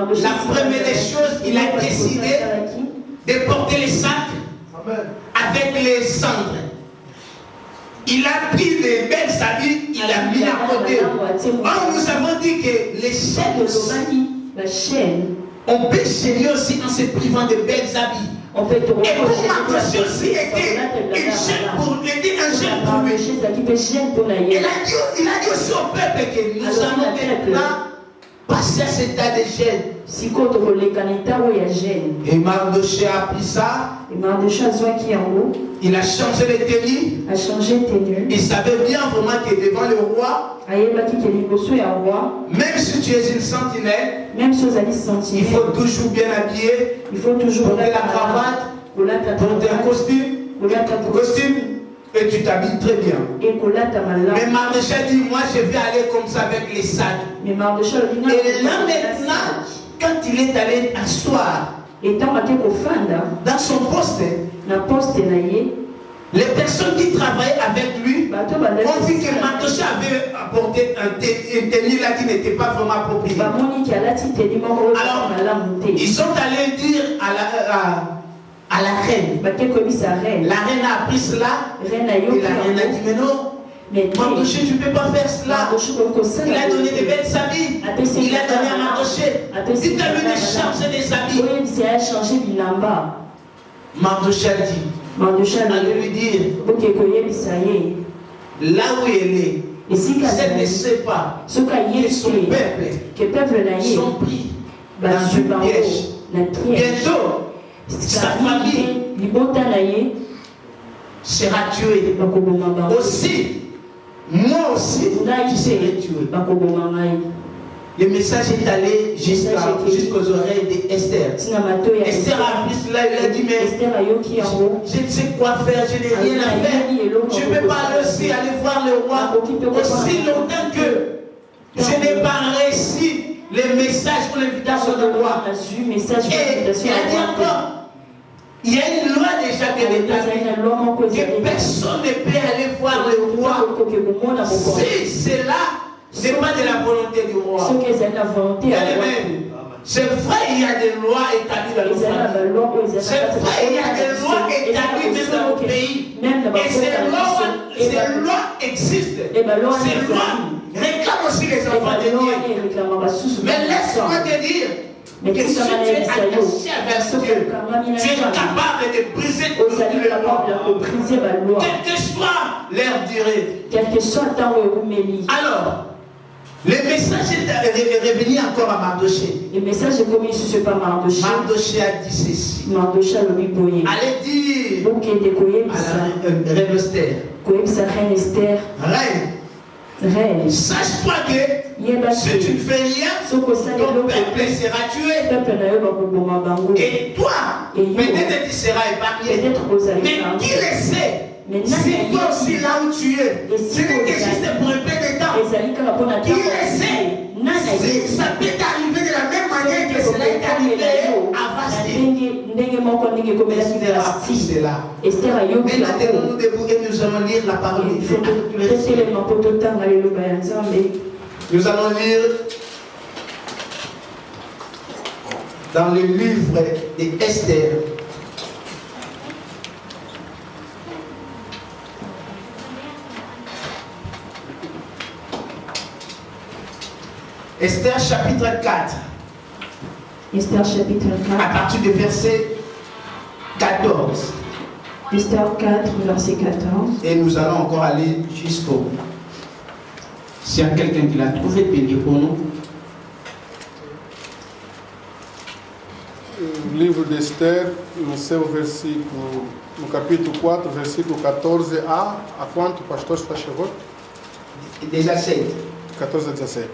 première des choses, il a décidé de porter les sacs avec les cendres. Il a pris les belles habits, il a mis à côté. Or, nous avons dit que les chaînes, on peut chaîner aussi en se privant de belles habits. Et pour Mardoché aussi, était un jeune pour lui. Il a dit aussi au peuple que nous allons maintenant passer à cet état de gêne. Et Mardoché a pris ça. Il a changé de tenue. Il savait bien vraiment que devant le roi, même si tu es une sentinelle, il faut toujours bien habiller, porter la cravate, porter un costume, et tu t'habilles très bien. Mais Mardoché dit, moi je vais aller comme ça avec les sacs. Et là maintenant, quand il est allé asseoir dans son poste, les personnes qui travaillaient avec lui ont vu que Mardoché avait apporté une tenue là qui n'était pas vraiment appropriée. Alors, ils sont allés dire à la reine. La reine a appris cela et la reine a dit, mais non, Mardoché, tu ne peux pas faire cela. Il a donné des belles habits. Il a donné à Mardoché. Il t'a venu changer des habits. Mardoché a dit, allez lui dire, là où elle est, elle ne sait pas que son peuple sont pris dans un piège. Bientôt, sa famille sera tuée. Aussi, moi aussi, je serai tué. Le message est allé jusqu'aux oreilles d'Esther. Esther a appris cela, elle a dit, mais je ne sais quoi faire, je n'ai rien à faire. Je ne peux pas aussi aller voir le roi aussi longtemps que je n'ai pas réussi les messages pour l'invitation du roi. Et il a dit encore, il y a une loi déjà qui est établie, que personne ne peut aller voir le roi si cela n'est pas de la volonté du roi. C'est vrai, il y a des lois établies dans nos familles. C'est vrai, il y a des lois établies même dans nos pays. Et ces lois existent. Ces lois réclament aussi les enfants de Dieu. Mais laisse-moi te dire que si tu es attaché avec Dieu, tu es capable de briser toutes les lois. Quelle que soit leur durée. Alors, le message est revenu encore à Mardoché. Le message est commis sur par Mardoché. Mardoché a dit ceci. Mardoché a dit allez dire à la reine Esther. Reine. Sache-toi que si tu ne fais rien, ton peuple sera tué. Et toi, peut-être tu seras épargné. Mais qui le sait? C'est toi aussi là où tu es. Ce n'est que juste pour un peu de temps. Qui le sait? Si ça peut t'arriver de la même manière que cela est arrivé à Vasti. Esther a là. Maintenant, tenons-nous debout et nous allons lire la parole de Dieu. Nous allons lire dans le livre d'Esther. Esther chapitre 4. Esther chapitre 4. À partir du verset 14. Esther 4, verset 14. Et nous allons encore aller jusqu'au bout. S'il y a quelqu'un qui l'a trouvé, payez pour nous. O livro de Esther, no seu versículo, no capítulo 4, versículo 14a, a quanto, pastor, se faz favor? 17. 14 a 17.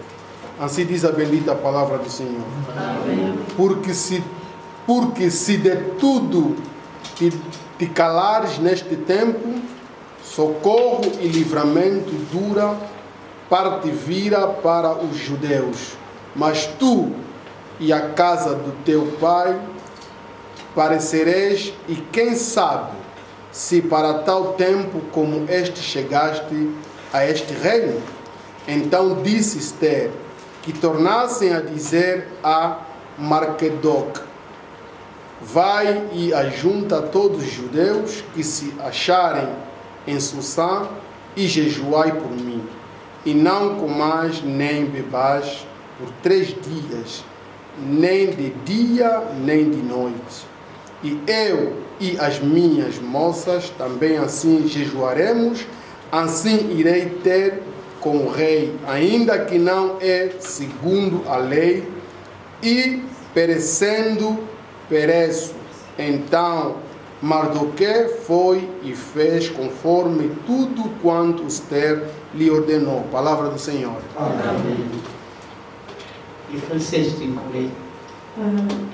Assim diz a bendita palavra do Senhor. Amém. Porque se de tudo te calares neste tempo, socorro e livramento dura parte vira para os judeus. Mas tu e a casa do teu pai parecereis, e quem sabe se para tal tempo como este chegaste a este reino? Então disse Esther, que tornassem a dizer a Mardoqueu: vai e ajunta todos os judeus que se acharem em Susã e jejuai por mim, e não comais nem bebais por 3 dias, nem de dia nem de noite. E eu e as minhas moças também assim jejuaremos, assim irei ter com o rei, ainda que não é segundo a lei, e perecendo, pereço. Então Mardoqueu foi e fez conforme tudo quanto Esther lhe ordenou. Palavra do Senhor. Amém. E francês, s'il vous plaît.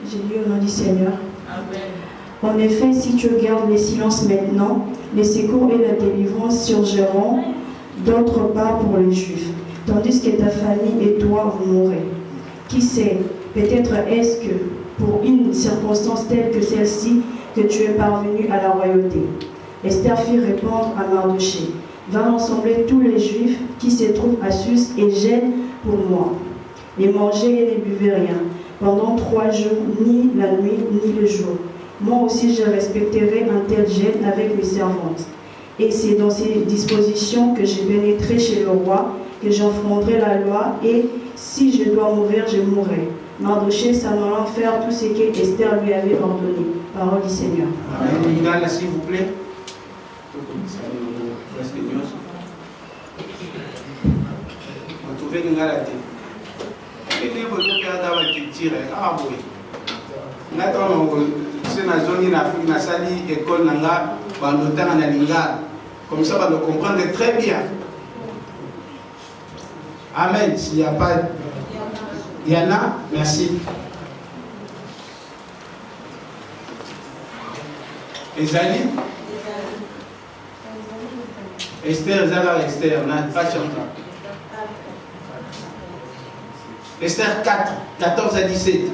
J'ai lu au nom du Seigneur. Amen. En effet, si tu gardes le silence maintenant, les secours et la délivrance surgiront d'autre part pour les Juifs, tandis que ta famille et toi vous mourrez. Qui sait, peut-être est-ce que pour une circonstance telle que celle-ci que tu es parvenu à la royauté. Esther fit répondre à Mardoché: va rassembler tous les Juifs qui se trouvent à Sus et gênent pour moi. Ne mangez et ne buvez rien pendant 3 jours, ni la nuit ni le jour. Moi aussi je respecterai un tel gêne avec mes servantes. Et c'est dans ces dispositions que je pénétrerai chez le roi, que j'enfreindrai la loi, et si je dois mourir, je mourrai. Mardoché s'en allant faire tout ce que Esther lui avait ordonné. Parole du Seigneur. Amen. S'il vous plaît. Vous trouvez que comme ça, on va le comprendre très bien. Amen. S'il n'y a pas. Il y en a. Merci. Esalie. Esther, Zala, Esther, on n'a pas chanté. Esther 4, 14 à 17.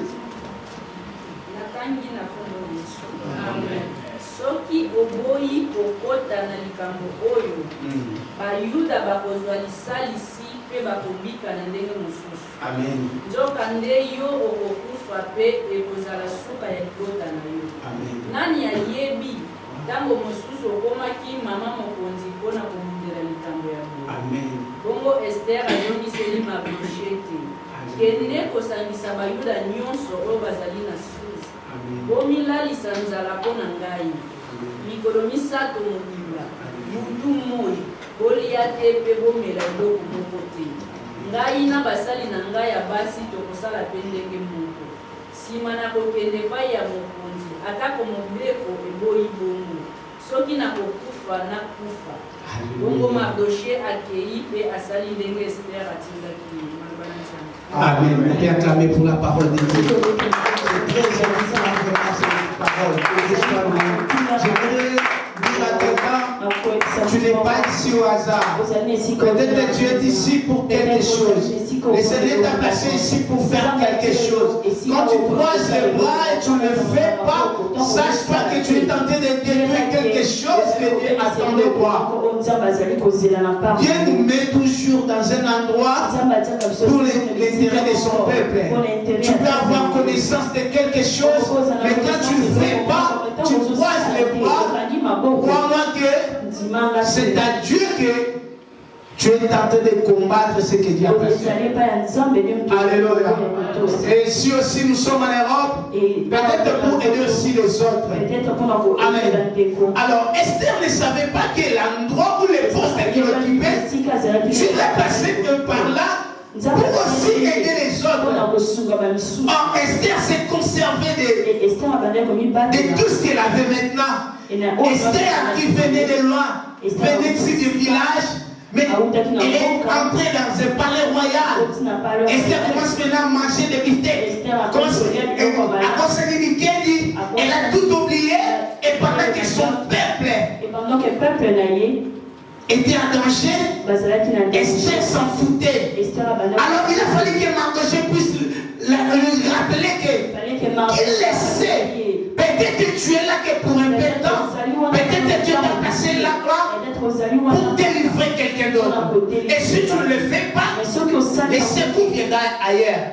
Soki oboyi kokota na likambo oyo bayuda bakozwa lisalisi mpe bakobika na ndenge mosusu. Amen. Nzoka nde yo okokufa kokufa pe ekozala suka ya libota na yo. Nani ayebi ntango mosusu okomaki mama mokonzi mpona komundela likambo ya boye. Bongo Ester azongiseli Mardoche te. Kende kosangisa bayuda nyonso oyo bazali na Suze. Bomilalisa nzala mpo na ngai. Mikolo misato mobimba. Mutu moi. Bolia te mpe bomela eloko moko te. Ngai na basali na ngai ya basi tokosala mpe ndenge moko. Nsima na kokende epai ya mokonzi atako mobeko eboyi bongo. Soki nakokufa nakufa. Bongo Mardoche akei mpe asali ndenge Ester atindaki. Amen. On peut acclamer pour la parole de Dieu. Tu n'es pas ici au hasard. Peut-être que tu es ici pour quelque chose. Le Seigneur t'a placé ici pour faire quelque chose. Quand tu croises les bras et tu ne le fais pas, sache pas que tu es tenté de détruire quelque chose que Dieu attend de toi. Dieu nous met toujours dans un endroit pour l'intérêt de son peuple. Tu peux avoir connaissance de quelque chose, mais quand tu ne le fais pas, tu croises les bras. Crois-moi que c'est à Dieu que tu es tenté de combattre ce que Dieu a placé. Alléluia. Et ici aussi nous sommes en Europe, peut-être pour aider aussi les autres. Amen. Alors Esther ne savait pas que l'endroit où les postes qu'il occupait, Dieu l'a passé par là pour aussi aider les autres. Or Esther s'est conservée de tout ce qu'elle avait maintenant. Esther qui venait de loin, venait ici du village, mais elle est entrée dans un palais royal. Esther commence maintenant à manger des biftecs. À cause du Kendi, elle a tout oublié. Et pendant que son peuple était en danger, Esther s'en foutait. Alors il a fallu que Mardoche puisse lui rappeler qu'il le sait. Peut-être que tu es là que pour un peu de temps. Peut-être que Dieu t'a placé là-bas pour délivrer quelqu'un d'autre. Et si tu ne le fais pas, les secours viendront ailleurs.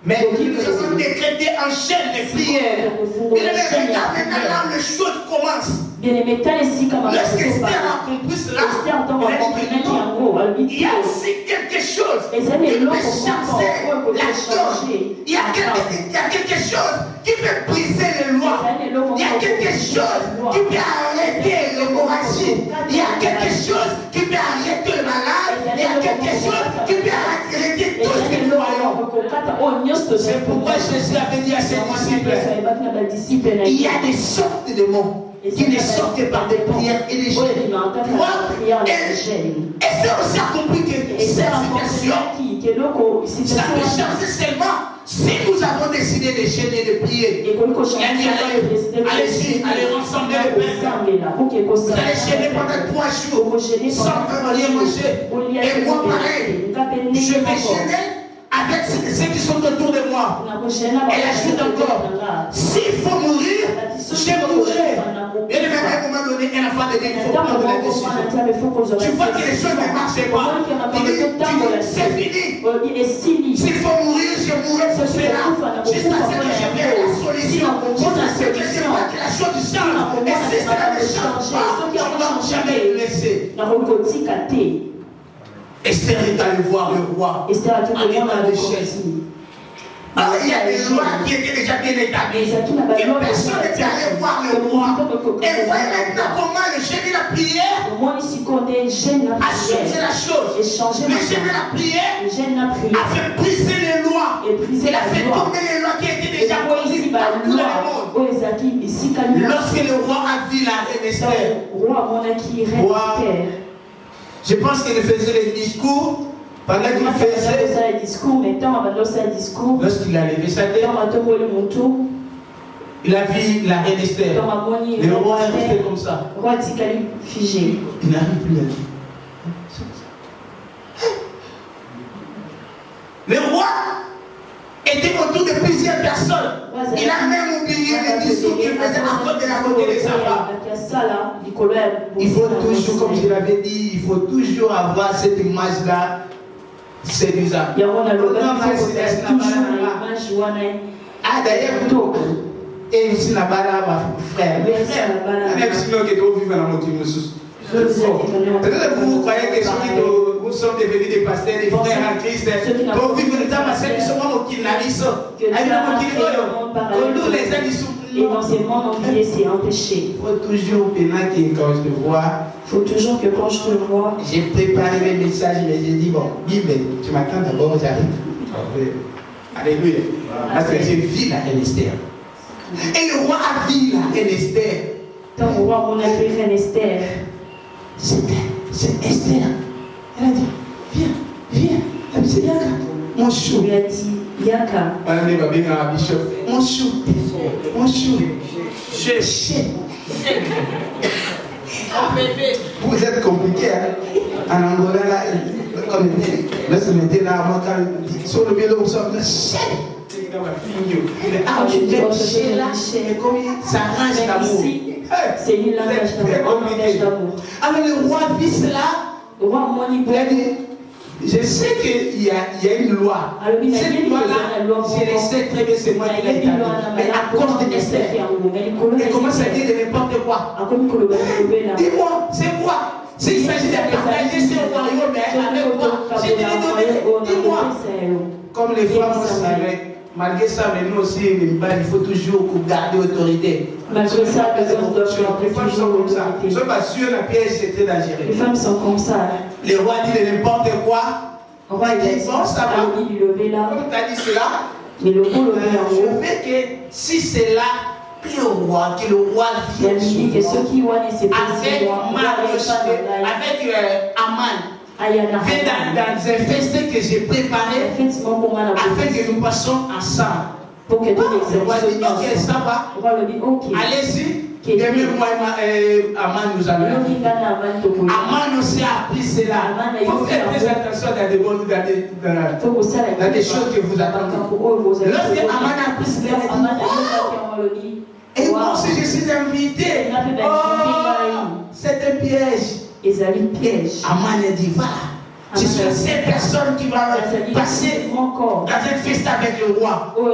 Mais nous avons décrété en chaîne de prière. Et le regard maintenant, les choses commencent. Lorsque Esther a compris cela, il y a aussi quelque chose qui peut changer la donne. Il y a quelque chose qui peut briser les lois. Il y a quelque chose qui peut arrêter l'hémorragie. Il y a quelque chose qui peut arrêter le malade. Il y a quelque chose qui peut arrêter tout ce que nous voyons. C'est pourquoi Jésus avait dit à ses disciples, il y a des sortes de démons qui ne sortent que par des prières et des jeûnes. Esther aussi a compris que cette situation, ça peut changer seulement si nous avons décidé de jeûner et de prier. Elle dit, allez-y, allez rassembler le peuple. Vous allez jeûner pendant 3 jours sans rien manger. Et moi pareil, je vais jeûner avec ceux qui sont autour de moi. Elle ajoute encore, s'il faut mourir, je mourrai. Et même à un moment donné, elle a fait de dire, il faut prendre la décision. Tu vois que les choses ne marchent pas. Il dit, c'est fini. S'il faut mourir, je mourrai pour cela. Jusqu'à ce que je verrai la solution. Jusqu'à ce que je vois que la chose change. Et si cela ne change pas, on ne va jamais le laisser. Esther est allée voir le roi en état de chaise. Alors il y a des lois qui étaient déjà bien établies. Et personne n'était allé voir le roi. Et voyez maintenant comment le jeûne et la prière a changé la chose. Le jeûne et la prière a fait briser les lois. Il a fait tomber les lois qui étaient déjà prises par tout le monde. Lorsque le roi a vu la reine Esther, je pense qu'il faisait les discours pendant qu'il faisait. Lorsqu'il a levé sa tête, il a vu la reine Esther. Le roi est resté comme ça. Il n'arrive plus à dire. Le roi était autour de plusieurs personnes. Il a même oublié les discours qu'il faisait à cause de la beauté des Sahara. Il faut toujours, comme je l'avais dit, il faut toujours avoir cette image-là séduisante. Ah, d'ailleurs, Donc, et aussi la balade, frère. Les frères, même si nous qui vivons dans le monde, peut-être vous croyez que ceux qui nous sommes devenus des pasteurs, des frères en Christ, donc vivre dans ma scène, ils sont morts qui n'arrivent pas. Nous, les uns, ils sont. Et dans ces mondes entiers, c'est un péché. Il faut toujours, maintenant que quand je te vois, il faut toujours que quand je te vois, j'ai préparé mes messages, mais j'ai dit, bon, Bible, tu m'attends d'abord, j'arrive. Alléluia. Parce que j'ai vu la reine Esther. Et le roi a vu la reine Esther. Quand le roi, on a vu reine Esther. C'est Esther. Elle a dit, viens. Elle a dit, c'est Yaka. Mon chou. Il a dit, Yaka. Mon chou. Vous êtes compliqué, hein? En Angola, là, comme là, c'est maintenant, là, moi, quand sur le vélo, on sort le chien. Ah, je dis, là, et comme ça range d'amour. C'est une langage d'amour. Alors, le roi vit cela. Le roi Monique. Je sais qu'il y a une loi. Cette loi-là, je le sais très bien, c'est moi qui l'ai établie. Mais à cause de Esther, elle commence à dire de n'importe quoi. Dis-moi, c'est quoi? S'il s'agit de partager ce royaume avec moi, je te l'ai donné. Dis-moi. Comme les femmes aussi, malgré ça, mais nous aussi, il faut toujours garder autorité. Malgré ça, les femmes sont comme ça. Je ne suis pas sûr, la piège, c'est très dangereux. Les femmes sont comme ça. Le roi dit de n'importe quoi. On va dire, bon, ça va. Comme tu as dit cela, mais le roi levé en je haut. veux que si c'est là, que le roi vienne sur moi, avec Aman. Viens dans un festin que j'ai préparé afin que nous passions ensemble. Pour que le roi dit, ok, ça va. Allez-y. Demain, moi et Aman nous allons. Aman aussi a appris cela. Il faut faire très attention dans des choses que vous attendez. Lorsque Aman a appris cela, il dit, et moi aussi je suis invité. Oh, c'est un piège. Et Aman a dit, voilà. Je suis cette personne qui va passer dans un festin avec le roi. Et le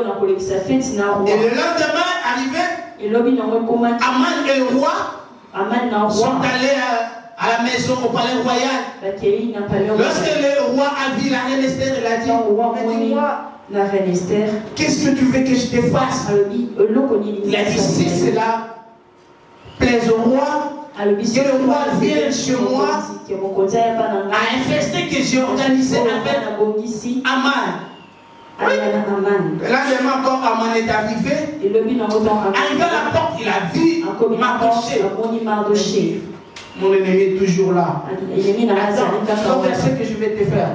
lendemain, arrivé, Aman et le roi sont allés à la maison, au palais royal. Lorsque le roi a vu la reine Esther, il a dit, la reine Esther, qu'est-ce que tu veux que je te fasse? Il a dit, si cela plaise au roi, que le roi vienne chez moi à un festin que j'ai organisé avec Aman. Oui. Le lendemain, quand Aman est arrivé, arrivé à la porte, il a vu Mardoché. Mon ennemi est toujours là. Attends, c'est ce que je vais te faire.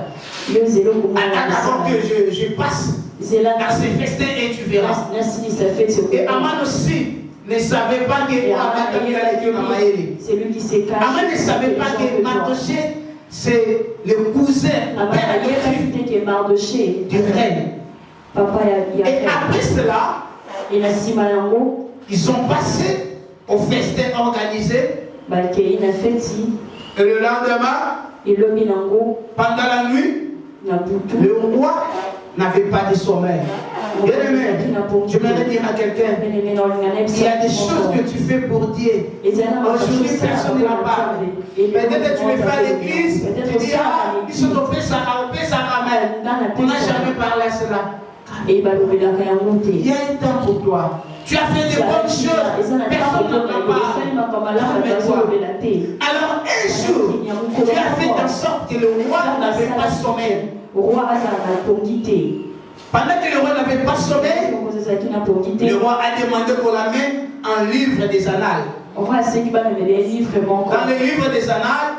Attends que je passe dans ces festins et tu verras. Et Aman aussi ne savait pas que Aman ne savait pas que Mardoché, c'est le cousin du règne. Et après cela, ils sont passés au festin organisé. Et le lendemain, pendant la nuit, le roi n'avait pas de sommeil. Bien aimé, je voudrais dire à quelqu'un, il y a des choses que tu fais pour Dieu. Aujourd'hui, personne ne l'a pas. Peut-être tu le fais à l'église, tu dis, ah, ils sont au ça, on n'a jamais parlé à cela. Il y a un temps pour toi. Tu as fait des bonnes choses, personne n'en parle. Alors un jour, tu as fait en sorte que le roi n'avait pas sommeil. Pendant que le roi n'avait pas sommeil, le roi a demandé qu'on l'amène un livre des annales. Dans le livre des annales,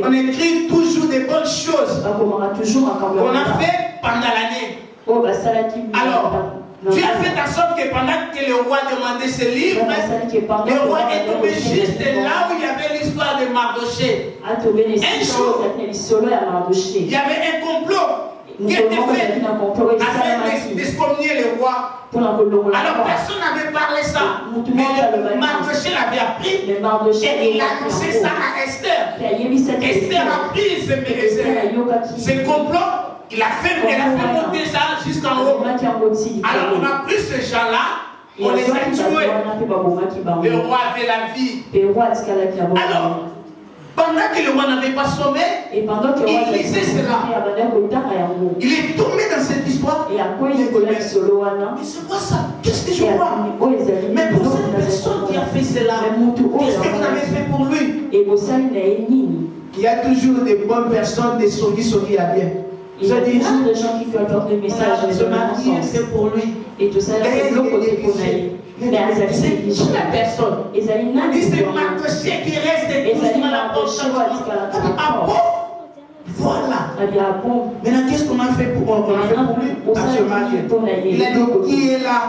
on écrit toujours des bonnes choses qu'on a fait pendant l'année. Alors, tu as fait en sorte que pendant que le roi demandait ce livre, le roi est tombé juste là où il y avait l'histoire de Mardoché. Un jour, il y avait un complot qui était fait afin d'excommunier le roi. Alors personne n'avait parlé ça. Mais Mardoché l'avait appris et il a annoncé ça à Esther. Esther a pris ce complot elle a fait monter ça jusqu'en haut. Alors on a pris ces gens-là, on les a tués. Le roi avait la vie. Alors, pendant que le roi n'avait pas sommé, il lisait cela. Il est tombé dans cette histoire. Mais c'est quoi ça? Qu'est-ce que je vois? Mais pour cette personne qui a fait cela, qu'est-ce que vous avez fait pour lui? Il y a toujours des bonnes personnes, des solis à bien. Il y a toujours des gens qui peuvent apporter le message de ce mari, c'est pour lui. Et tout ça, c'est l'autre côté pour nous. Mais c'est qui la personne? Et c'est Mardoché qui reste toujours à la porte. Ah bon? Voilà. Maintenant, qu'est-ce qu'on a fait pour lui? À se marier. Il a dit, qui est là?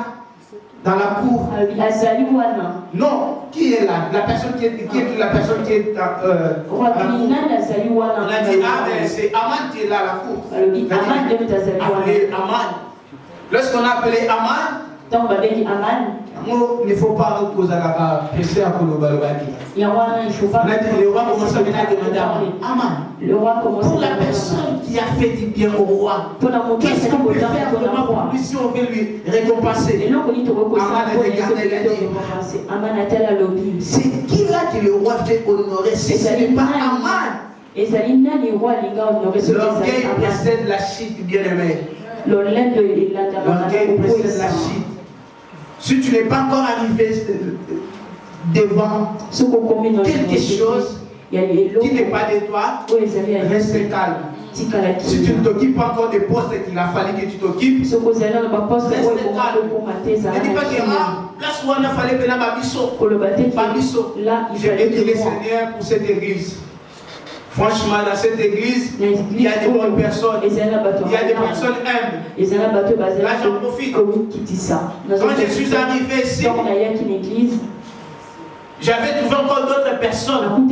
Dans la cour. Non, qui est là? La personne qui est la personne qui est dans la cour. On a dit, c'est Aman qui est là à la cour. Appelé Aman. Lorsqu'on a appelé Aman, il ne faut pas reposer à la PC à Kolobalobaki. Le roi commence à demander à Aman. Pour la personne qui a fait du bien au roi, qu'est-ce qu'on peut faire vraiment pour lui si on veut lui récompenser? Aman a regardé, c'est qui là que le roi fait honorer? Si ce n'est pas Aman. L'orgueil précède la chute, bien-aimé. L'orgueil précède la chute. Si tu n'es pas encore arrivé devant quelque chose qui n'est pas de toi, reste calme. Si tu ne t'occupes pas encore des postes qu'il a fallu que tu t'occupes, reste calme. Ne dis pas que place où on a fallu que la Babiso. Je bénis le Seigneur pour cette église. Franchement, dans cette église, il y a des bonnes personnes. Il y a des personnes humbles. Là, j'en profite. Quand je suis arrivé ici, j'avais trouvé encore d'autres personnes.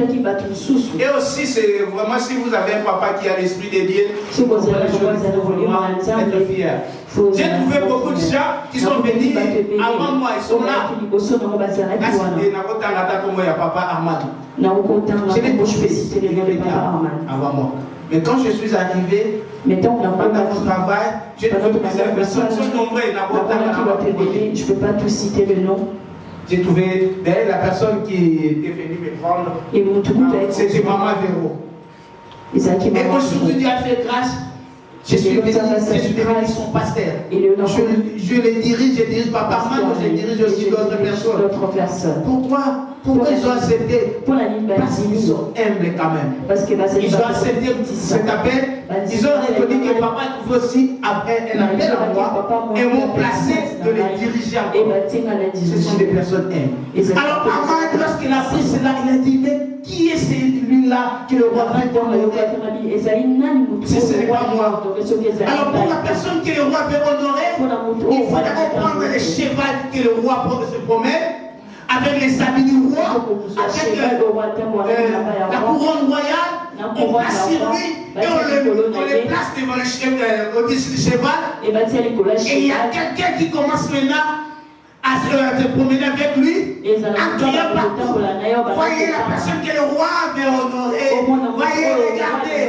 Et aussi, c'est vraiment si vous avez un papa qui a l'esprit de Dieu, vous allez être fier. J'ai trouvé beaucoup de gens qui sont venus avant moi, ils sont là. Je n'ai pas fait avant moi. Mais quand je suis arrivé, pendant mon travail, j'ai trouvé plusieurs personnes, ils sont nombreux. Je ne peux pas tout citer le nom. J'ai trouvé d'ailleurs la personne qui était venue me prendre. C'était Maman Véro. Et aujourd'hui, Dieu a fait grâce. Je suis devenu son pasteur. Je le dirige, je dirige pas par moi, je dirige aussi d'autres personnes. Pourquoi ils ont accepté? Parce qu'ils sont humbles quand même. Ils ont accepté cet appel. Ils ont reconnu que papa trouve aussi un appel à moi et m'ont placé de les diriger encore. Ce sont des personnes humbles. Alors Aman, lorsqu'il a pris cela, il a dit, mais qui est celui-là que le roi veut honorer? Si ce n'est pas moi. Alors pour la personne que le roi veut honorer, il faut d'abord prendre le cheval que le roi se promène, avec les habits du roi, avec la couronne royale, on passe sur lui et on le place devant le cheval. Et il y a quelqu'un qui commence maintenant à se promener avec lui, en criant partout. Voyez la personne que le roi veut honorer. Voyez, regardez.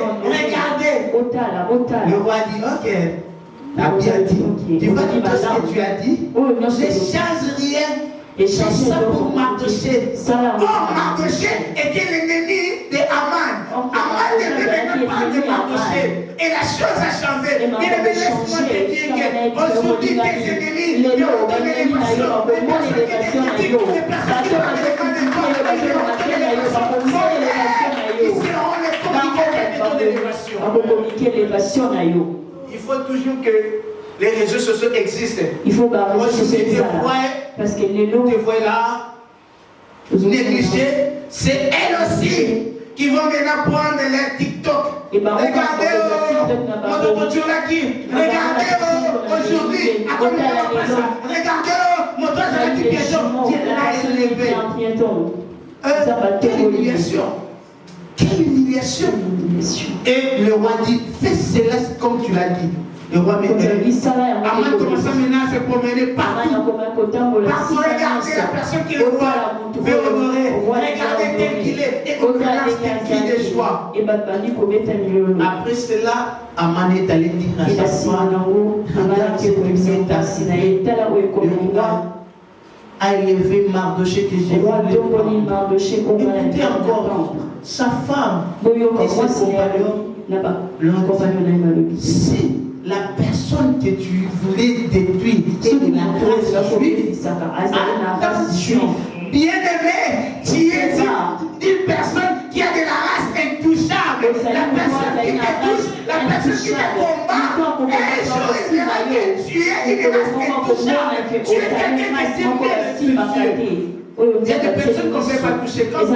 Le roi dit, ok, t'as bien dit. Tu vois tout ce que tu as dit? Ne change rien. Et c'est ça pour Mardoché. Mardoché était l'ennemi de Aman. Aman ne devait même pas de Mardoché. Et la chose a changé. Et laisse-moi te dire qu'aujourd'hui, tes ennemis lui ont donné l'élévation. Les personnes qui te critiquent, les personnes qui ont ils seront les communiqués de ton élévation. Il faut toujours que les réseaux sociaux existent. Il faut parce que les lots te voient là négligés, c'est elles aussi qui vont maintenant prendre les TikTok. Regardez regardez aujourd'hui à combien on passe ça. Regardez mon toit de la piéton, Dieu l'a élevé. Quelle humiliation. Quelle humiliation. Et le roi dit, fais cela comme tu l'as dit. Le roi Aman commence maintenant à se promener partout. Regardez la personne qui le roi veut honorer. Regardez tel qu'il jubilé et on lance des cris de joie. Après cela, Aman est allé dire à chaque fois, regarde ce qui s'est passé. Le roi a élevé Mardoché que j'ai voulu. Écoutez encore, sa femme et ses compagnons, si la personne que tu voulais détruire est de la race juive, attention, bien-aimé, tu es une personne qui a de la race intouchable. La personne qui te touche, la personne qui te combat, un jour il dira que tu es une race intouchable. Tu es quelqu'un qui s'est fait. Il y a des personnes qu'on ne peut pas toucher comme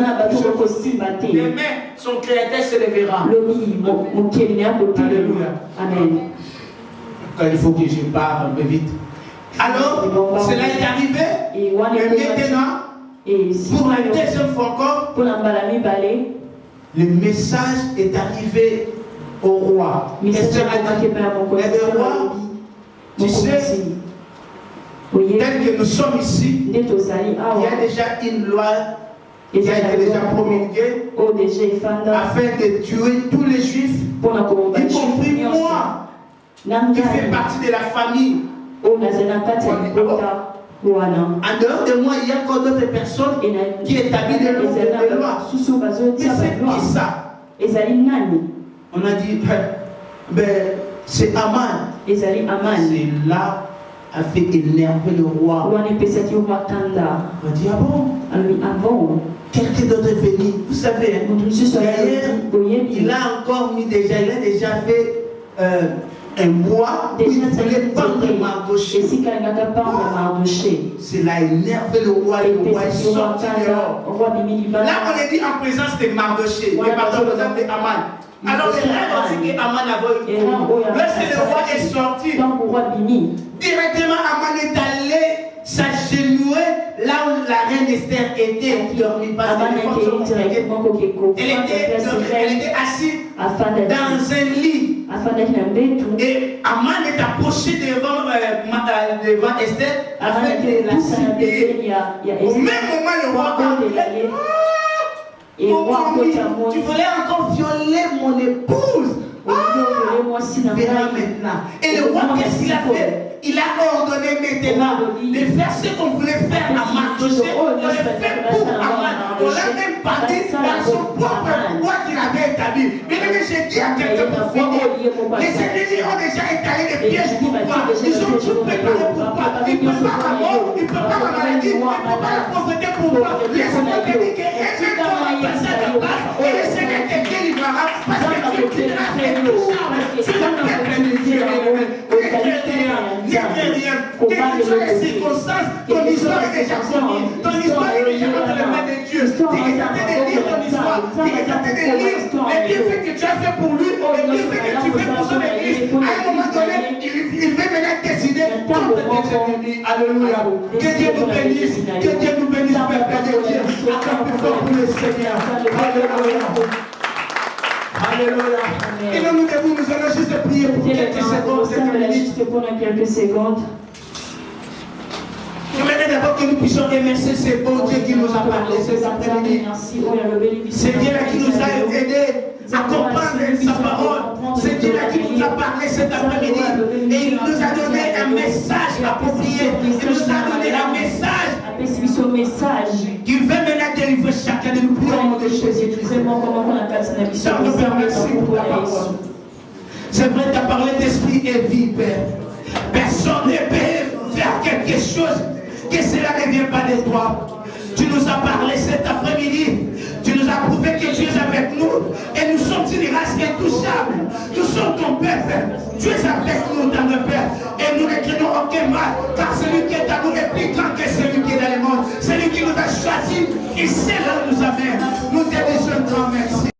demain, son créateur se lèvera. Alléluia. Amen. Quand il faut que je parle un peu vite. Alors, cela est arrivé. Et maintenant, pour la deuxième fois encore, le message est arrivé au roi. Esther a dit, le roi, tu sais, tel que nous sommes ici, il y a déjà une loi qui a été déjà promulguée afin de tuer tous les juifs, y compris moi, qui fait partie de la famille. En dehors de moi, il y a encore d'autres personnes qui établissent des lois. Mais c'est qui ça? On a dit, ben, c'est Aman. C'est là a fait énerver le roi. On dit, ah bon? Quelqu'un d'autre est venu. Vous savez, il a encore mis déjà, il a déjà fait un mois où il voulait pendre Mardoché. Cela a énervé le roi et le roi est sorti dehors. Là, on est dit en présence de Mardoché, et pardon, en présence de Aman. Alors, les rêves aussi qu'Aman avait eu. Lorsque le roi est sorti, directement Aman est allé s'agenouiller là où la reine Esther était dormie. Elle était assise dans un lit. Et Aman est approché devant Esther afin de la cibler. Au même moment, le roi a dit, tu voulais encore violer mon épouse. Verra maintenant. Et le roi, qu'est-ce qu'il a fait? Il a ordonné maintenant de faire ce qu'on voulait faire à Mardoché. On le fait pour Aman. On l'a même pas dit dans son propre roi qu'il avait établi. Mais j'ai dit à quelqu'un pour finir. Les ennemis ont déjà étalé des pièges pour toi. Ils ont tout préparé pour toi. Ils préparent la mort, ils préparent la maladie, ils préparent la pauvreté pour toi. Laisse-moi te dire qu'un temps va passer à ta place et le Seigneur te délivrera parce que tu te l'as fait tout ça. C'est le peuple de Dieu. Il n'y a rien. Quelles que soient les circonstances, ton histoire est déjà connue. Ton histoire est déjà entre les mains de Dieu. Tu es en train de lire ton histoire. Tu es en train de lire les bienfaits que tu as fait pour lui, les bienfaits que tu fais pour son église. À un moment donné, il veut maintenant décider contre tes ennemis. Alléluia. Que Dieu nous bénisse. Que Dieu nous bénisse, Père de Dieu. Encore plus fort pour le Seigneur. Alléluia. Alléluia. Et nous devons nous allons juste prier pour quelques secondes. J'aimerais d'abord que nous puissions remercier ce bon Dieu qui nous a parlé cet après-midi. C'est Dieu-là qui nous a aidés à comprendre sa parole. C'est Dieu-là qui nous a parlé cet après-midi. Et il nous a donné un message approprié. Il nous a donné un message qui veut maintenant délivrer chacun de nous. Prions au nom de Jésus-Christ. Seigneur, nous remercie pour ta parole. C'est vrai, ta parole d'esprit est vie, Père. Personne ne peut faire quelque chose que cela ne vient pas de toi. Tu nous as parlé cet après-midi. Tu nous as prouvé que tu es avec nous. Et nous sommes une race intouchable. Nous sommes ton peuple. Tu es avec nous dans le Père. Et nous ne craignons aucun mal. Car celui qui est à nous est plus grand que celui qui est dans le monde. Celui qui nous a choisis. Et c'est là où nous amène. Nous